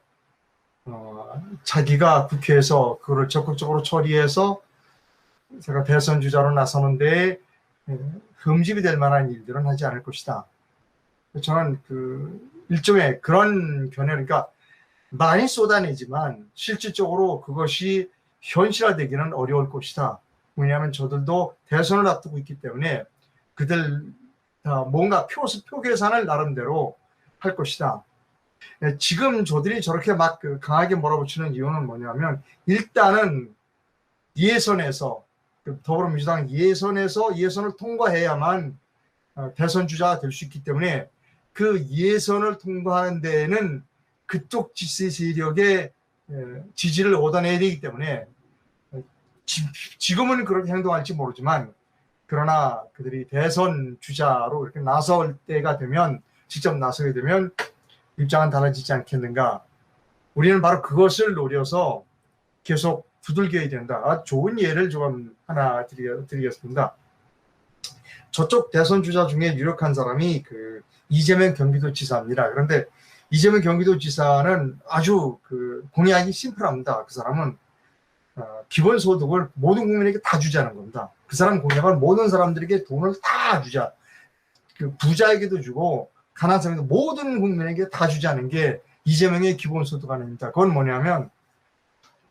자기가 국회에서 그거를 적극적으로 처리해서 제가 대선 주자로 나서는데 흠집이 될 만한 일들은 하지 않을 것이다. 저는 일종의 그런 견해, 그러니까 많이 쏟아내지만 실질적으로 그것이 현실화되기는 어려울 것이다. 왜냐하면 저들도 대선을 앞두고 있기 때문에 그들 뭔가 표 계산을 나름대로 할 것이다. 지금 저들이 저렇게 막 강하게 몰아붙이는 이유는 뭐냐면 일단은 예선에서 더불어민주당 예선을 통과해야만 대선 주자가 될 수 있기 때문에 그 예선을 통과하는 데에는 그쪽 지지 세력의 지지를 얻어내야 되기 때문에 지금은 그렇게 행동할지 모르지만 그러나 그들이 대선 주자로 이렇게 나설 때가 되면 직접 나서게 되면 입장은 달라지지 않겠는가. 우리는 바로 그것을 노려서 계속 두들겨야 된다. 좋은 예를 좀 하나 드리겠습니다. 저쪽 대선 주자 중에 유력한 사람이 그 이재명 경기도지사입니다. 그런데 이재명 경기도지사는 아주 공약이 심플합니다. 그 사람은 기본소득을 모든 국민에게 다 주자는 겁니다. 그 사람 공약은 모든 사람들에게 돈을 다 주자. 부자에게도 주고 가난한 사람에도 모든 국민에게 다 주자는 게 이재명의 기본소득 아닙니다. 그건 뭐냐면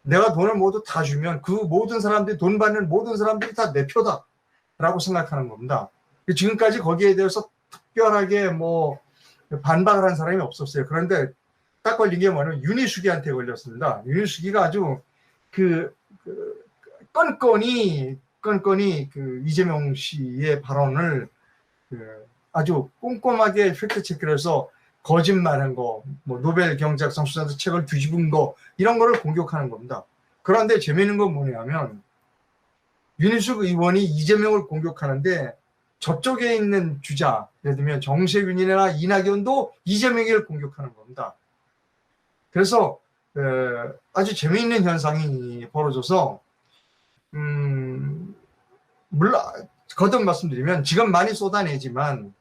내가 돈을 모두 다 주면 그 모든 사람들이 돈 받는 모든 사람들이 다 내 표다 라고 생각하는 겁니다. 지금까지 거기에 대해서 특별하게 뭐 반박을 한 사람이 없었어요. 그런데 딱 걸린 게 뭐냐면 윤희숙이한테 걸렸습니다. 윤희숙이가 아주 건건이 이재명 씨의 발언을 아주 꼼꼼하게 팩트체크를 해서 거짓말한 거, 뭐 노벨 경제학상 수상자 책을 뒤집은 거 이런 거를 공격하는 겁니다. 그런데 재미있는 건 뭐냐면 윤희숙 의원이 이재명을 공격하는데 저쪽에 있는 주자, 예를 들면 정세균이나 이낙연도 이재명을 공격하는 겁니다. 그래서 아주 재미있는 현상이 벌어져서 물론 거듭 말씀드리면 지금 많이 쏟아내지만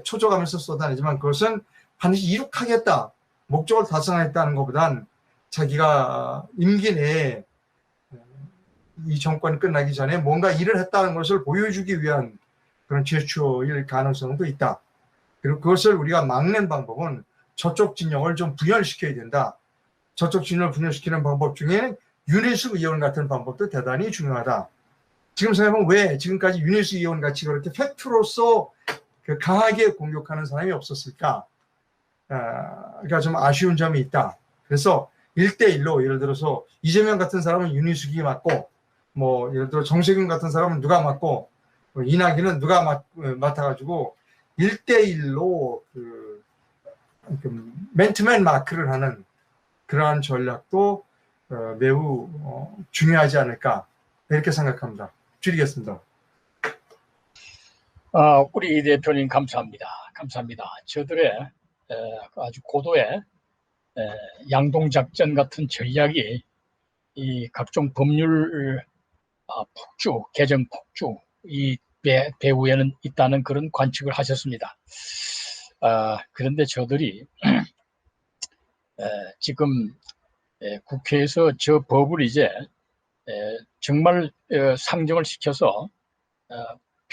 초조하면서 쏟아내지만 그것은 반드시 이룩하겠다, 목적을 달성하겠다는 것보단 자기가 임기 내에 이 정권이 끝나기 전에 뭔가 일을 했다는 것을 보여주기 위한 그런 제스처일 가능성도 있다. 그리고 그것을 우리가 막는 방법은 저쪽 진영을 좀 분열시켜야 된다. 저쪽 진영을 분열시키는 방법 중에 윤희숙 의원 같은 방법도 대단히 중요하다. 지금 생각해보면 왜 지금까지 윤희숙 의원 같이 그렇게 팩트로서 강하게 공격하는 사람이 없었을까? 그러니까 좀 아쉬운 점이 있다. 그래서 1대1로 예를 들어서 이재명 같은 사람은 윤희숙이 맞고 뭐 예를 들어 정세균 같은 사람은 누가 맞고 이낙연은 누가 맡아가지고 1대1로 맨투맨 마크를 하는 그러한 전략도 매우 중요하지 않을까 이렇게 생각합니다. 줄이겠습니다. 우리 이 대표님 감사합니다. 감사합니다. 저들의 아주 고도의 양동작전 같은 전략이 이 각종 법률 폭주, 개정 폭주 이 배후에는 있다는 그런 관측을 하셨습니다. 그런데 저들이 지금 국회에서 저 법을 이제 정말 상정을 시켜서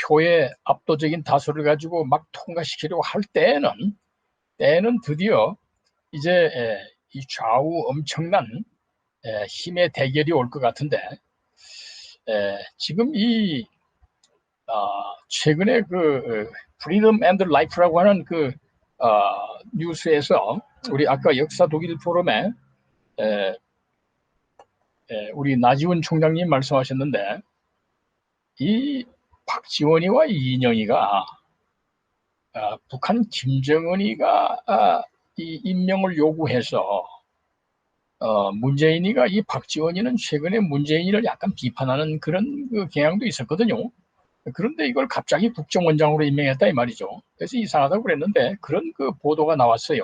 표의 압도적인 다수를 가지고 막 통과시키려고 할 때는 드디어 이제 이 좌우 엄청난 힘의 대결이 올 것 같은데 지금 이 최근에 프리덤 앤드 라이프라고 하는 뉴스에서 우리 아까 역사 독일 포럼에 우리 나지원 총장님 말씀하셨는데 이 박지원이와 이인영이가 북한 김정은이가 이 임명을 요구해서 문재인이가 이 박지원이는 최근에 문재인을 약간 비판하는 그런 경향도 있었거든요. 그런데 이걸 갑자기 국정원장으로 임명했다 이 말이죠. 그래서 이상하다고 그랬는데 그런 보도가 나왔어요.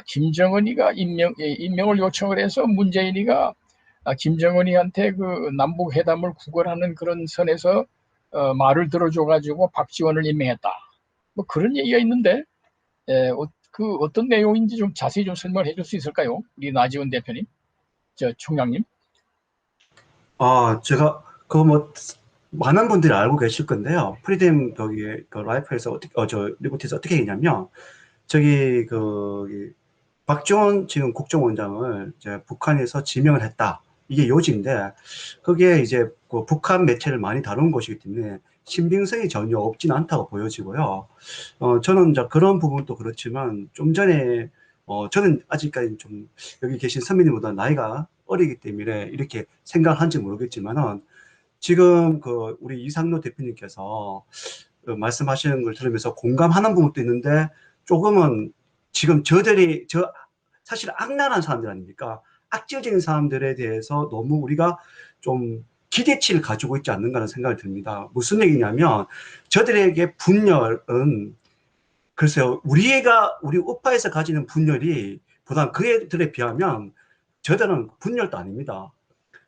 김정은이가 임명을 요청을 해서 문재인이가 김정은이한테 남북 회담을 구걸하는 그런 선에서 말을 들어줘가지고 박지원을 임명했다. 뭐 그런 얘기가 있는데 어떤 내용인지 좀 자세히 좀 설명해 줄 수 있을까요? 우리 나지원 대표님, 총장님. 제가 많은 분들이 알고 계실 건데요. 프리덤 라이프에서 리버티에서 어떻게 했냐면 박지원 지금 국정원장을 이제 북한에서 지명을 했다. 이게 요지인데, 그게 이제 그 북한 매체를 많이 다룬 것이기 때문에 신빙성이 전혀 없지는 않다고 보여지고요. 저는 이제 그런 부분도 그렇지만, 좀 전에, 저는 아직까지 좀 여기 계신 선배님보다 나이가 어리기 때문에 이렇게 생각한지 모르겠지만은, 지금 그 우리 이상로 대표님께서 그 말씀하시는 걸 들으면서 공감하는 부분도 있는데, 조금은 지금 사실 악랄한 사람들 아닙니까? 악질적인 사람들에 대해서 너무 우리가 좀 기대치를 가지고 있지 않는가 하는 생각이 듭니다. 무슨 얘기냐면, 저들에게 분열은, 글쎄요, 우리 우파에서 가지는 분열이 보다 그애들에 비하면 저들은 분열도 아닙니다.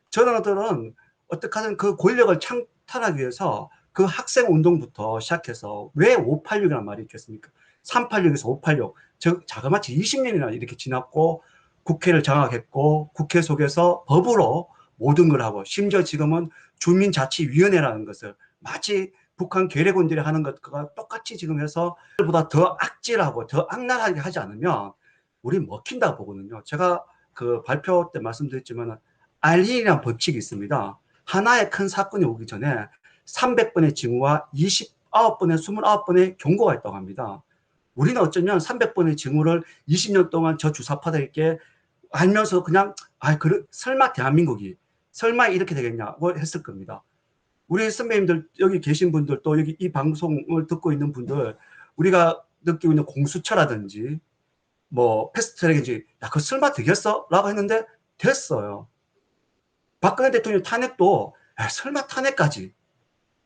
저들은 어떻게 하든 그 권력을 창탈하기 위해서 그 학생 운동부터 시작해서 왜 586이라는 말이 있겠습니까? 386에서 586, 즉 자그마치 20년이나 이렇게 지났고 국회를 장악했고 국회 속에서 법으로 모든 걸 하고, 심지어 지금은 주민자치위원회라는 것을 마치 북한 괴뢰군들이 하는 것과 똑같이 지금 해서 보다 더 악질하고 더 악랄하게 하지 않으면 우리 먹힌다고 보거든요. 제가 그 발표 때 말씀드렸지만 알린이라는 법칙이 있습니다. 하나의 큰 사건이 오기 전에 300번의 징후와 29번의 29번의 경고가 있다고 합니다. 우리는 어쩌면 300번의 징후를 20년 동안 저 주사파들에게 알면서 그냥 설마 대한민국이 설마 이렇게 되겠냐고 했을 겁니다. 우리 선배님들, 여기 계신 분들, 또 여기 이 방송을 듣고 있는 분들, 우리가 느끼고 있는 공수처라든지 뭐 패스트트랙인지, 야, 그거 설마 되겠어? 라고 했는데 됐어요. 박근혜 대통령 탄핵도 설마 탄핵까지,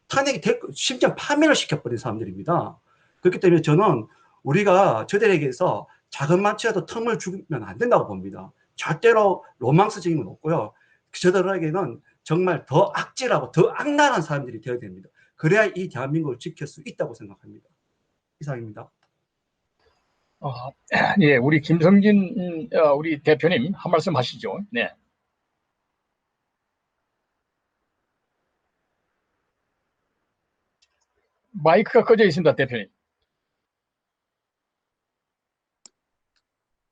탄핵이 됐고 심지어 파면을 시켜버린 사람들입니다. 그렇기 때문에 저는 우리가 저들에게서 자그마치라도 틈을 주면 안 된다고 봅니다. 절대로 로망스적인 건 없고요. 저들에게는 정말 더 악질하고 더 악랄한 사람들이 되어야 됩니다. 그래야 이 대한민국을 지킬 수 있다고 생각합니다. 이상입니다. 예, 우리 김성진 우리 대표님 한 말씀 하시죠. 네. 마이크가 꺼져 있습니다, 대표님.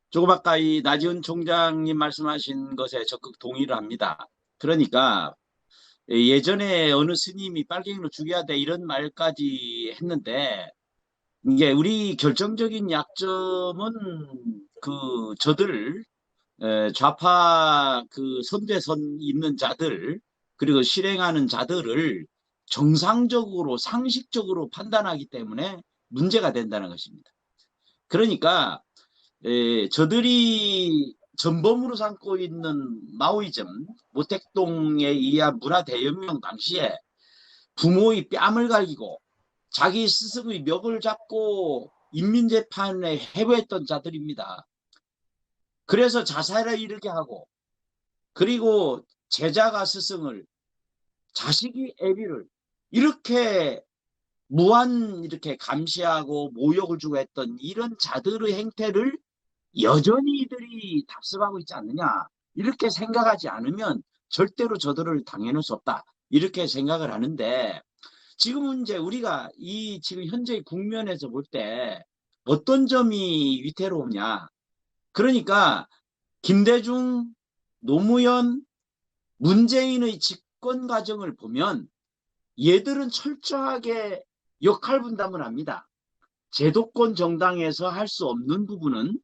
조금 아까 이 나지은 총장님 말씀하신 것에 적극 동의를 합니다. 그러니까 예전에 어느 스님이 빨갱이로 죽여야 돼 이런 말까지 했는데, 이게 우리 결정적인 약점은 저들 좌파 그 선대선 있는 자들, 그리고 실행하는 자들을 정상적으로 상식적으로 판단하기 때문에 문제가 된다는 것입니다. 그러니까 저들이 전범으로 삼고 있는 마오이즘, 모택동에 의한 문화대혁명 당시에 부모의 뺨을 갈기고 자기 스승의 멱을 잡고 인민재판에 해부했던 자들입니다. 그래서 자살을 이르게 하고, 그리고 제자가 스승을, 자식이 애비를 이렇게 이렇게 감시하고 모욕을 주고 했던 이런 자들의 행태를 여전히 이들이 답습하고 있지 않느냐, 이렇게 생각하지 않으면 절대로 저들을 당해낼 수 없다, 이렇게 생각을 하는데, 지금은 이제 우리가 이 지금 현재의 국면에서 볼 때 어떤 점이 위태로우냐, 그러니까 김대중, 노무현, 문재인의 집권 과정을 보면 얘들은 철저하게 역할 분담을 합니다. 제도권 정당에서 할 수 없는 부분은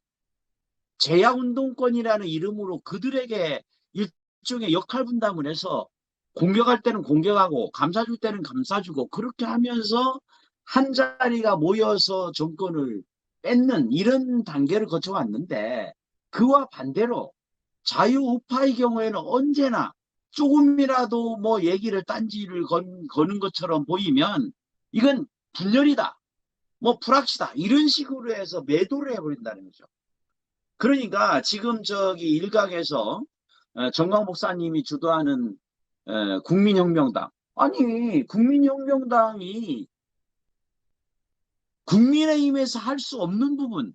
제야운동권이라는 이름으로 그들에게 일종의 역할 분담을 해서 공격할 때는 공격하고 감싸줄 때는 감싸주고, 그렇게 하면서 한 자리가 모여서 정권을 뺏는 이런 단계를 거쳐왔는데, 그와 반대로 자유우파의 경우에는 언제나 조금이라도 뭐 얘기를 딴지를 거는 것처럼 보이면 이건 분열이다, 뭐 불확실하다, 이런 식으로 해서 매도를 해버린다는 거죠. 그러니까 지금 저기 일각에서 정광 목사님이 주도하는 국민혁명당, 아니 국민혁명당이 국민의힘에서 할 수 없는 부분,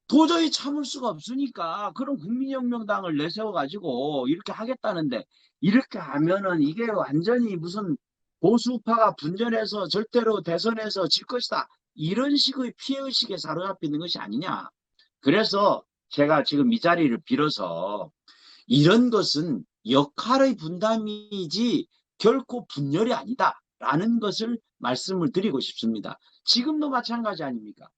도저히 참을 수가 없으니까 그런 국민혁명당을 내세워가지고 이렇게 하겠다는데, 이렇게 하면은 이게 완전히 무슨 보수파가 분열해서 절대로 대선에서 질 것이다, 이런 식의 피해의식에 사로잡히는 것이 아니냐. 그래서 제가 지금 이 자리를 빌어서 이런 것은 역할의 분담이지 결코 분열이 아니다라는 것을 말씀을 드리고 싶습니다. 지금도 마찬가지 아닙니까?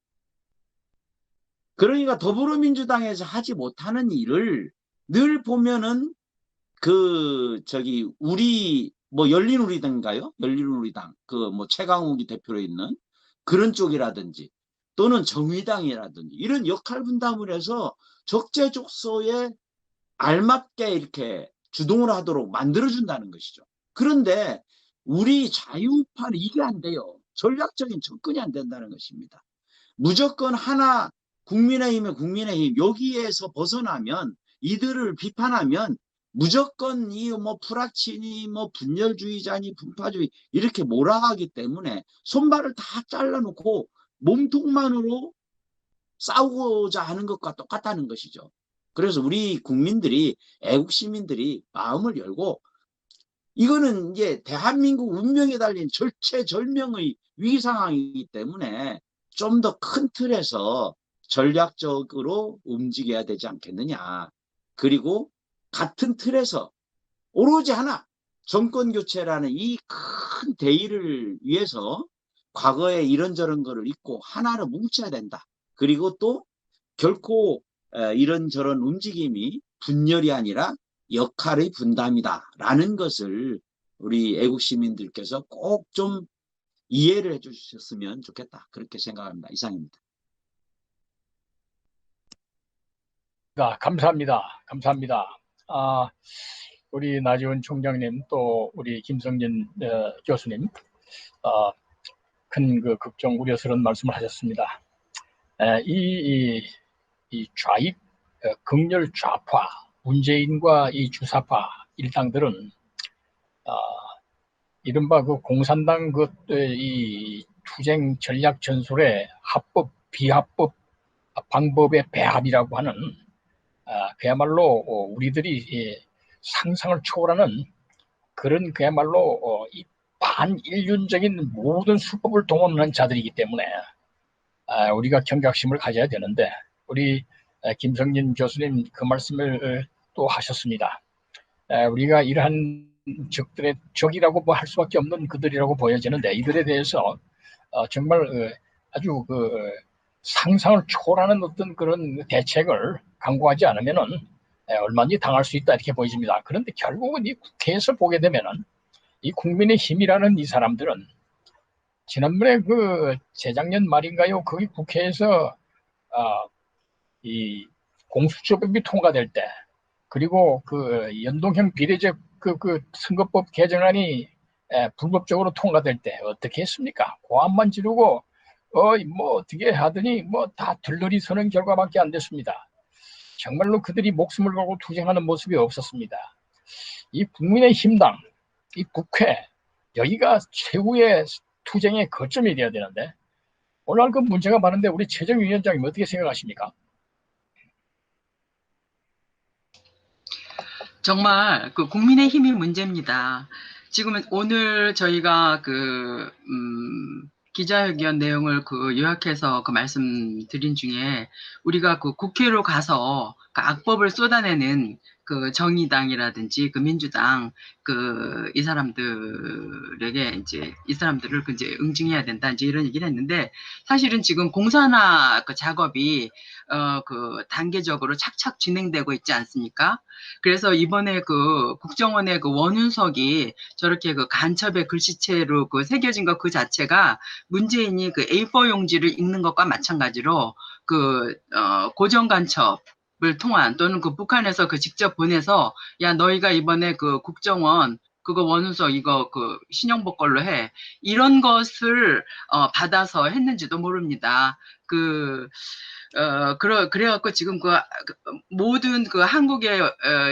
그러니까 더불어민주당에서 하지 못하는 일을 늘 보면은 우리 열린우리당인가요? 열린우리당 최강욱이 대표로 있는 그런 쪽이라든지 또는 정의당이라든지 이런 역할 분담을 해서 적재적소에 알맞게 이렇게 주동을 하도록 만들어준다는 것이죠. 그런데 우리 자유우파는 이게 안 돼요. 전략적인 접근이 안 된다는 것입니다. 무조건 하나 국민의힘 여기에서 벗어나면 이들을 비판하면 무조건 프락치니 분열주의자니 분파주의 이렇게 몰아가기 때문에 손발을 다 잘라놓고 몸통만으로 싸우고자 하는 것과 똑같다는 것이죠. 그래서 우리 국민들이 애국시민들이 마음을 열고 이거는 이제 대한민국 운명에 달린 절체절명의 위기 상황이기 때문에 좀 더 큰 틀에서 전략적으로 움직여야 되지 않겠느냐. 그리고 같은 틀에서 오로지 하나 정권교체라는 이 큰 대의를 위해서 과거에 이런저런 거를 잊고 하나로 뭉쳐야 된다. 그리고 또 결코 이런저런 움직임이 분열이 아니라 역할의 분담이다라는 것을 우리 애국시민들께서 꼭 좀 이해를 해주셨으면 좋겠다. 그렇게 생각합니다. 이상입니다. 감사합니다. 감사합니다. 우리 나지원 총장님 또 우리 김성진 교수님 큰 걱정 우려스러운 말씀을 하셨습니다. 이 좌익 극렬 좌파 문재인과 이 주사파 일당들은 이른바 공산당 이 투쟁 전략 전술의 합법 비합법 방법의 배합이라고 하는 그야말로 우리들이 상상을 초월하는 그런 그야말로 이 반인륜적인 모든 수법을 동원하는 자들이기 때문에 우리가 경각심을 가져야 되는데 우리 김성진 교수님 그 말씀을 또 하셨습니다. 우리가 이러한 적이라고 할 수밖에 없는 그들이라고 보여지는데 이들에 대해서 정말 아주 상상을 초월하는 어떤 그런 대책을 강구하지 않으면은 얼마든지 당할 수 있다 이렇게 보여집니다. 그런데 결국은 이 국회에서 보게 되면은 이 국민의힘이라는 이 사람들은 지난번에 재작년 말인가요? 거기 국회에서 이 공수처법이 통과될 때 그리고 연동형 비례제 선거법 개정안이 불법적으로 통과될 때 어떻게 했습니까? 고함만 지르고 어떻게 하더니 다 들러리 서는 결과밖에 안 됐습니다. 정말로 그들이 목숨을 걸고 투쟁하는 모습이 없었습니다. 이 국민의힘당, 이 국회 여기가 최후의 투쟁의 거점이 되어야 되는데 오늘 그 문제가 많은데 우리 최정위원장님 어떻게 생각하십니까? 정말 국민의힘이 문제입니다. 지금 오늘 저희가 기자회견 내용을 요약해서 말씀드린 중에 우리가 국회로 가서 악법을 쏟아내는 정의당이라든지 민주당 이 사람들에게 이 사람들을 응징해야 된다 이런 얘기를 했는데 사실은 지금 공산화 작업이 단계적으로 착착 진행되고 있지 않습니까? 그래서 이번에 국정원의 원윤석이 저렇게 간첩의 글씨체로 새겨진 것 그 자체가 문재인이 A4 용지를 읽는 것과 마찬가지로 고정 간첩을 통한 또는 북한에서 직접 보내서 야 너희가 이번에 국정원 그거 원윤석 이거 신영복 걸로 해 이런 것을 받아서 했는지도 모릅니다. 그래갖고 지금 모든 한국에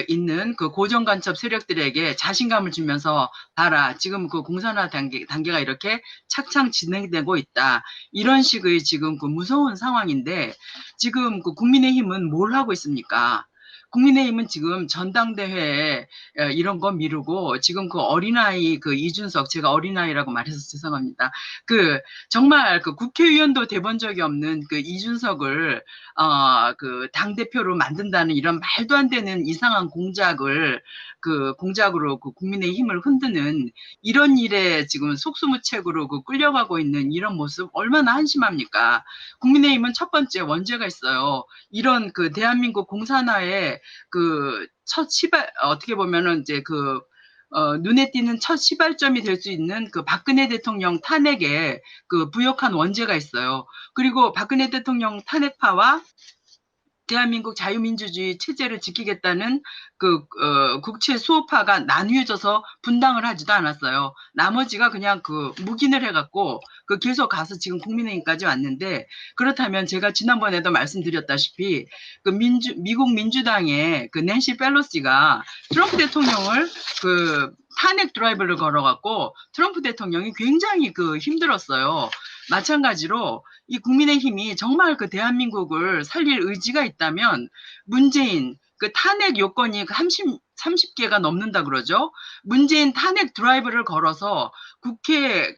있는 고정 간첩 세력들에게 자신감을 주면서 봐라 지금 공산화 단계가 이렇게 착착 진행되고 있다 이런 식의 지금 무서운 상황인데 지금 국민의힘은 뭘 하고 있습니까? 국민의힘은 지금 전당대회 이런 거 미루고 지금 그 어린아이 그 이준석, 제가 어린아이라고 말해서 죄송합니다. 그 정말 그 국회의원도 돼본 적이 없는 그 이준석을 그 당대표로 만든다는 이런 말도 안 되는 이상한 공작을 그 공작으로 그 국민의힘을 흔드는 이런 일에 지금 속수무책으로 그 끌려가고 있는 이런 모습 얼마나 한심합니까? 국민의힘은 첫 번째 원죄가 있어요. 이런 그 대한민국 공산화의 그 첫 시발, 어떻게 보면은 이제 그 눈에 띄는 첫 시발점이 될 수 있는 그 박근혜 대통령 탄핵에 그 부역한 원죄가 있어요. 그리고 박근혜 대통령 탄핵파와 대한민국 자유민주주의 체제를 지키겠다는 그 국채 수호파가 나뉘어져서 분당을 하지도 않았어요. 나머지가 그냥 그 묵인을 해갖고 그 계속 가서 지금 국민의힘까지 왔는데, 그렇다면 제가 지난번에도 말씀드렸다시피 그 미국 민주당의 그 낸시 펠로시가 트럼프 대통령을 그 탄핵 드라이브를 걸어갖고 트럼프 대통령이 굉장히 그 힘들었어요. 마찬가지로 이 국민의힘이 정말 그 대한민국을 살릴 의지가 있다면 문재인 그 탄핵 요건이 30개가 넘는다 그러죠. 문재인 탄핵 드라이브를 걸어서 국회의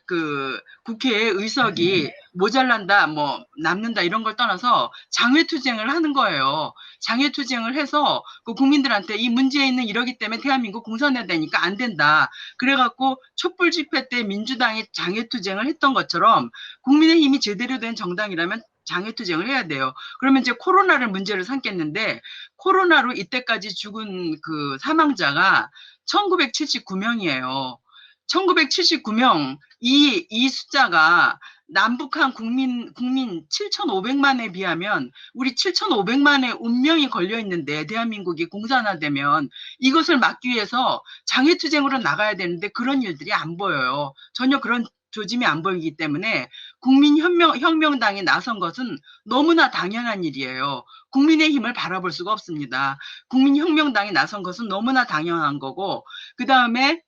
의석이 모자란다, 뭐 남는다 이런 걸 떠나서 장외투쟁을 하는 거예요. 장외투쟁을 해서 그 국민들한테 이 문재인은 이러기 때문에 대한민국 공산화되니까 안 된다. 그래갖고 촛불 집회 때 민주당이 장외투쟁을 했던 것처럼 국민의힘이 제대로 된 정당이라면 장외투쟁을 해야 돼요. 그러면 이제 코로나를 문제를 삼겠는데, 코로나로 이때까지 죽은 그 사망자가 1979명이에요. 1979명, 이 숫자가 남북한 국민 7,500만에 비하면 우리 7,500만의 운명이 걸려 있는데, 대한민국이 공산화되면 이것을 막기 위해서 장외투쟁으로 나가야 되는데 그런 일들이 안 보여요. 전혀 그런 조짐이 안 보이기 때문에 국민혁명당이 나선 것은 너무나 당연한 일이에요. 국민의힘을 바라볼 수가 없습니다. 국민혁명당이 나선 것은 너무나 당연한 거고, 그 다음에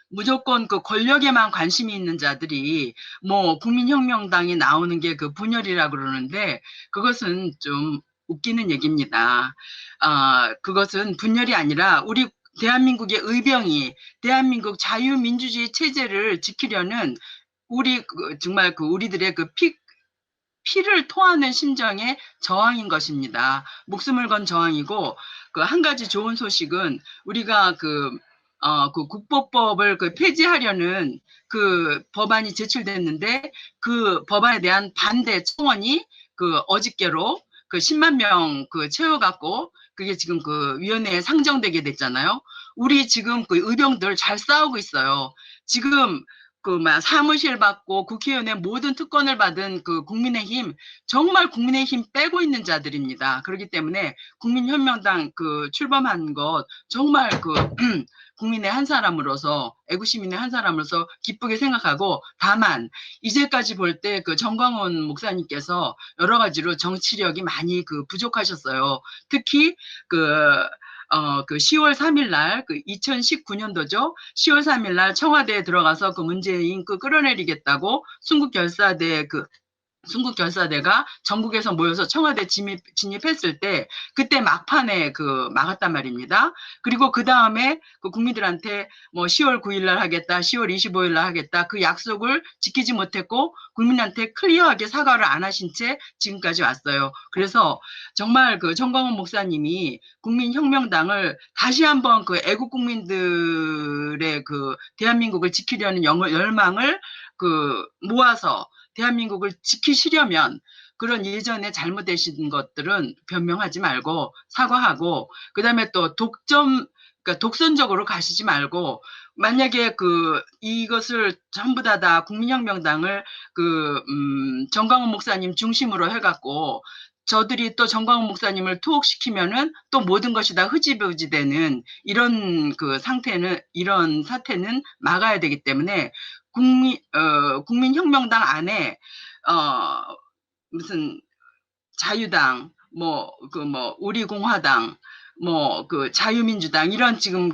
무조건 그 권력에만 관심이 있는 자들이 뭐 국민혁명당이 나오는 게 그 분열이라 그러는데, 그것은 좀 웃기는 얘기입니다. 그것은 분열이 아니라 우리 대한민국의 의병이 대한민국 자유민주주의 체제를 지키려는 정말 우리들의 그 피를 토하는 심정의 저항인 것입니다. 목숨을 건 저항이고, 그 한 가지 좋은 소식은 우리가 그 국보법을 그 폐지하려는 그 법안이 제출됐는데, 그 법안에 대한 반대 청원이 그 어저께로 그 10만 명 그 채워갖고 그게 지금 그 위원회에 상정되게 됐잖아요. 우리 지금 그 의병들 잘 싸우고 있어요. 지금 그 사무실 받고 국회의원의 모든 특권을 받은 그 국민의힘, 정말 국민의힘 빼고 있는 자들입니다. 그렇기 때문에 국민혁명당 그 출범한 것 정말 그 국민의 한 사람으로서, 애국시민의 한 사람으로서 기쁘게 생각하고, 다만 이제까지 볼 때 그 정광훈 목사님께서 여러 가지로 정치력이 많이 그 부족하셨어요. 특히 그 10월 3일 날, 그 2019년도죠. 10월 3일 날 청와대에 들어가서 그 문재인 그 끌어내리겠다고 순국결사대가 전국에서 모여서 청와대 진입했을 때, 그때 막판에 그 막았단 말입니다. 그리고 그 다음에 그 국민들한테 뭐 10월 9일 날 하겠다, 10월 25일 날 하겠다, 그 약속을 지키지 못했고 국민한테 클리어하게 사과를 안 하신 채 지금까지 왔어요. 그래서 정말 그 정광훈 목사님이 국민혁명당을 다시 한번 그 애국 국민들의 그 대한민국을 지키려는 열망을 그 모아서 대한민국을 지키시려면 그런 예전에 잘못되신 것들은 변명하지 말고 사과하고, 그 다음에 또 그러니까 독선적으로 가시지 말고, 만약에 이것을 전부 다 국민혁명당을 정광훈 목사님 중심으로 해갖고 저들이 또 정광훈 목사님을 투옥시키면은 또 모든 것이 다 흐지부지 되는 이런 이런 사태는 막아야 되기 때문에 국민혁명당 안에 무슨 자유당, 우리공화당, 자유민주당, 이런 지금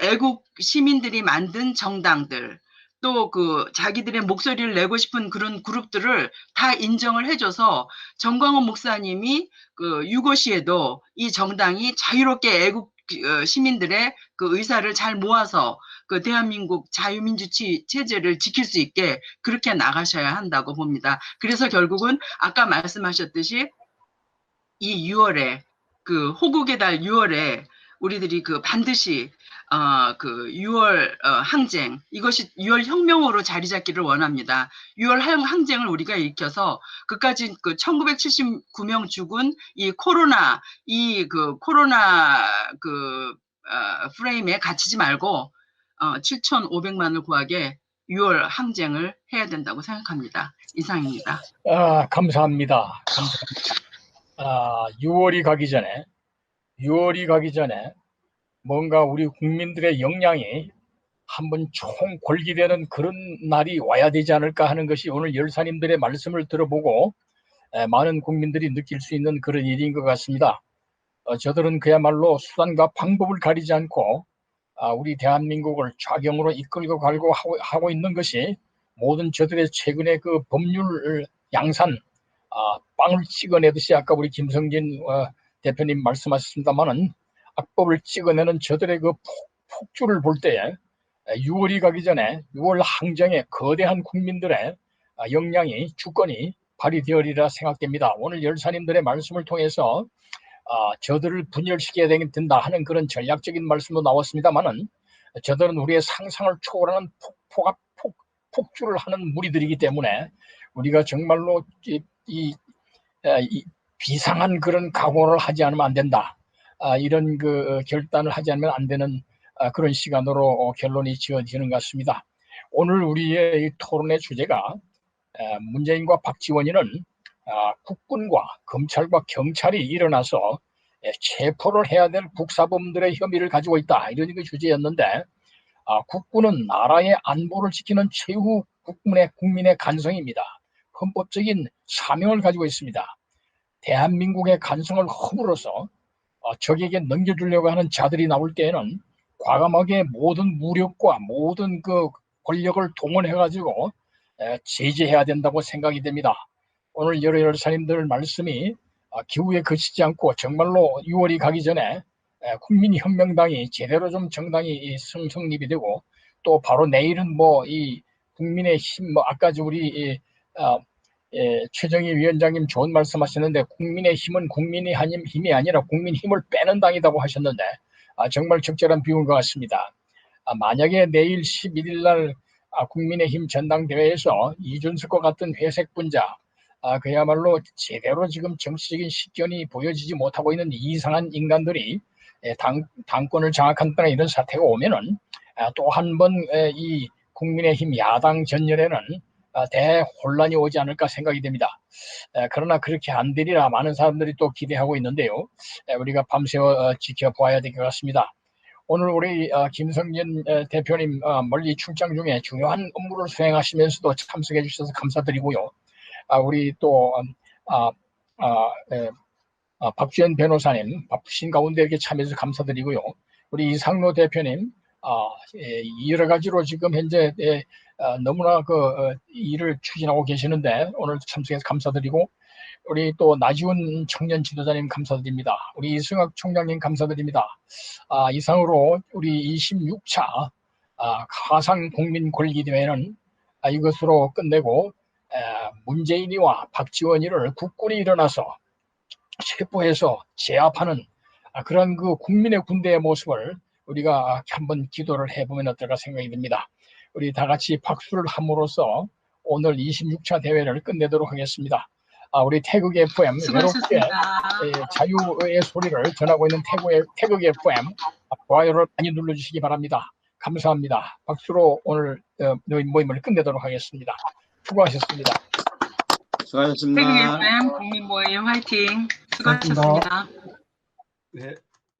애국 시민들이 만든 정당들, 또 그 자기들의 목소리를 내고 싶은 그런 그룹들을 다 인정을 해줘서 정광훈 목사님이 그 유고시에도 이 정당이 자유롭게 애국 시민들의 그 의사를 잘 모아서 그 대한민국 자유민주주의 체제를 지킬 수 있게 그렇게 나가셔야 한다고 봅니다. 그래서 결국은 아까 말씀하셨듯이 이 6월에 그 호국의 달 6월에 우리들이 그 반드시 그 6월 항쟁, 이것이 6월 혁명으로 자리 잡기를 원합니다. 6월 항쟁을 우리가 일으켜서 그까지 그 1979명 죽은 이 코로나 프레임에 갇히지 말고 7,500만을 구하게 6월 항쟁을 해야 된다고 생각합니다. 이상입니다. 감사합니다. 6월이 가기 전에 뭔가 우리 국민들의 역량이 한번 총궐기되는 그런 날이 와야 되지 않을까 하는 것이 오늘 열사님들의 말씀을 들어보고 많은 국민들이 느낄 수 있는 그런 일인 것 같습니다. 저들은 그야말로 수단과 방법을 가리지 않고 우리 대한민국을 좌경으로 이끌고 가려고 하고 있는 것이 모든 저들의 최근의 그 법률 양산 빵을 찍어내듯이 아까 우리 김성진 대표님 말씀하셨습니다마는 악법을 찍어내는 저들의 그 폭주를 볼 때에 6월이 가기 전에 6월 항쟁에 거대한 국민들의 역량이 주권이 발휘되어리라 생각됩니다. 오늘 열사님들의 말씀을 통해서 저들을 분열시켜야 된다 하는 그런 전략적인 말씀도 나왔습니다만은 저들은 우리의 상상을 초월하는 폭주를 하는 무리들이기 때문에 우리가 정말로 이 비상한 그런 각오를 하지 않으면 안 된다. 이런 그 결단을 하지 않으면 안 되는 그런 시간으로 결론이 지어지는 것 같습니다. 오늘 우리의 이 토론의 주제가 문재인과 박지원이는 국군과 검찰과 경찰이 일어나서 체포를 해야 될 국사범들의 혐의를 가지고 있다. 이런 그 주제였는데 국군은 나라의 안보를 지키는 최후 국민의 간성입니다. 헌법적인 사명을 가지고 있습니다. 대한민국의 간성을 허물어서 적에게 넘겨주려고 하는 자들이 나올 때에는 과감하게 모든 무력과 모든 그 권력을 동원해가지고 제재해야 된다고 생각이 됩니다. 오늘 여러 열사님들 말씀이 기후에 그치지 않고 정말로 6월이 가기 전에 국민혁명당이 제대로 좀 정당이 성립이 되고 또 바로 내일은 뭐 이 국민의힘 아까 우리 최정희 위원장님 좋은 말씀하셨는데 국민의힘은 국민의 힘이 아니라 국민힘을 빼는 당이라고 하셨는데 정말 적절한 비유인 것 같습니다. 만약에 내일 11일 날 국민의힘 전당대회에서 이준석과 같은 회색 분자 그야말로 제대로 지금 정치적인 식견이 보여지지 못하고 있는 이상한 인간들이 당권을 장악한다는 이런 사태가 오면은 또 한 번 이 국민의힘 야당 전열에는 대혼란이 오지 않을까 생각이 됩니다. 그러나 그렇게 안 되리라 많은 사람들이 또 기대하고 있는데요. 우리가 밤새워 지켜봐야 될 것 같습니다. 오늘 우리 김성진 대표님 멀리 출장 중에 중요한 업무를 수행하시면서도 참석해 주셔서 감사드리고요. 우리 또 박주현 변호사님 바쁘신 가운데 이렇게 참여해서 감사드리고요. 우리 이상로 대표님 여러 가지로 지금 현재 너무나 그 일을 추진하고 계시는데 오늘 참석해서 감사드리고 우리 또 나지훈 청년 지도자님 감사드립니다. 우리 이승학 총장님 감사드립니다. 이상으로 우리 26차 가상 국민 권리 대회는 이것으로 끝내고 문재인이와 박지원이를 국군이 일어나서 체포해서 제압하는 그런 그 국민의 군대의 모습을 우리가 한번 기도를 해보면 어떨까 생각이 듭니다. 우리 다 같이 박수를 함으로써 오늘 26차 대회를 끝내도록 하겠습니다. 우리 태극 FM 외롭게 자유의 소리를 전하고 있는 태극 FM 좋아요를 많이 눌러주시기 바랍니다. 감사합니다. 박수로 오늘 모임을 끝내도록 하겠습니다. 수고하셨습니다. 수고하셨습니다. 태극 FM 국민 모임 화이팅. 수고하셨습니다. 네.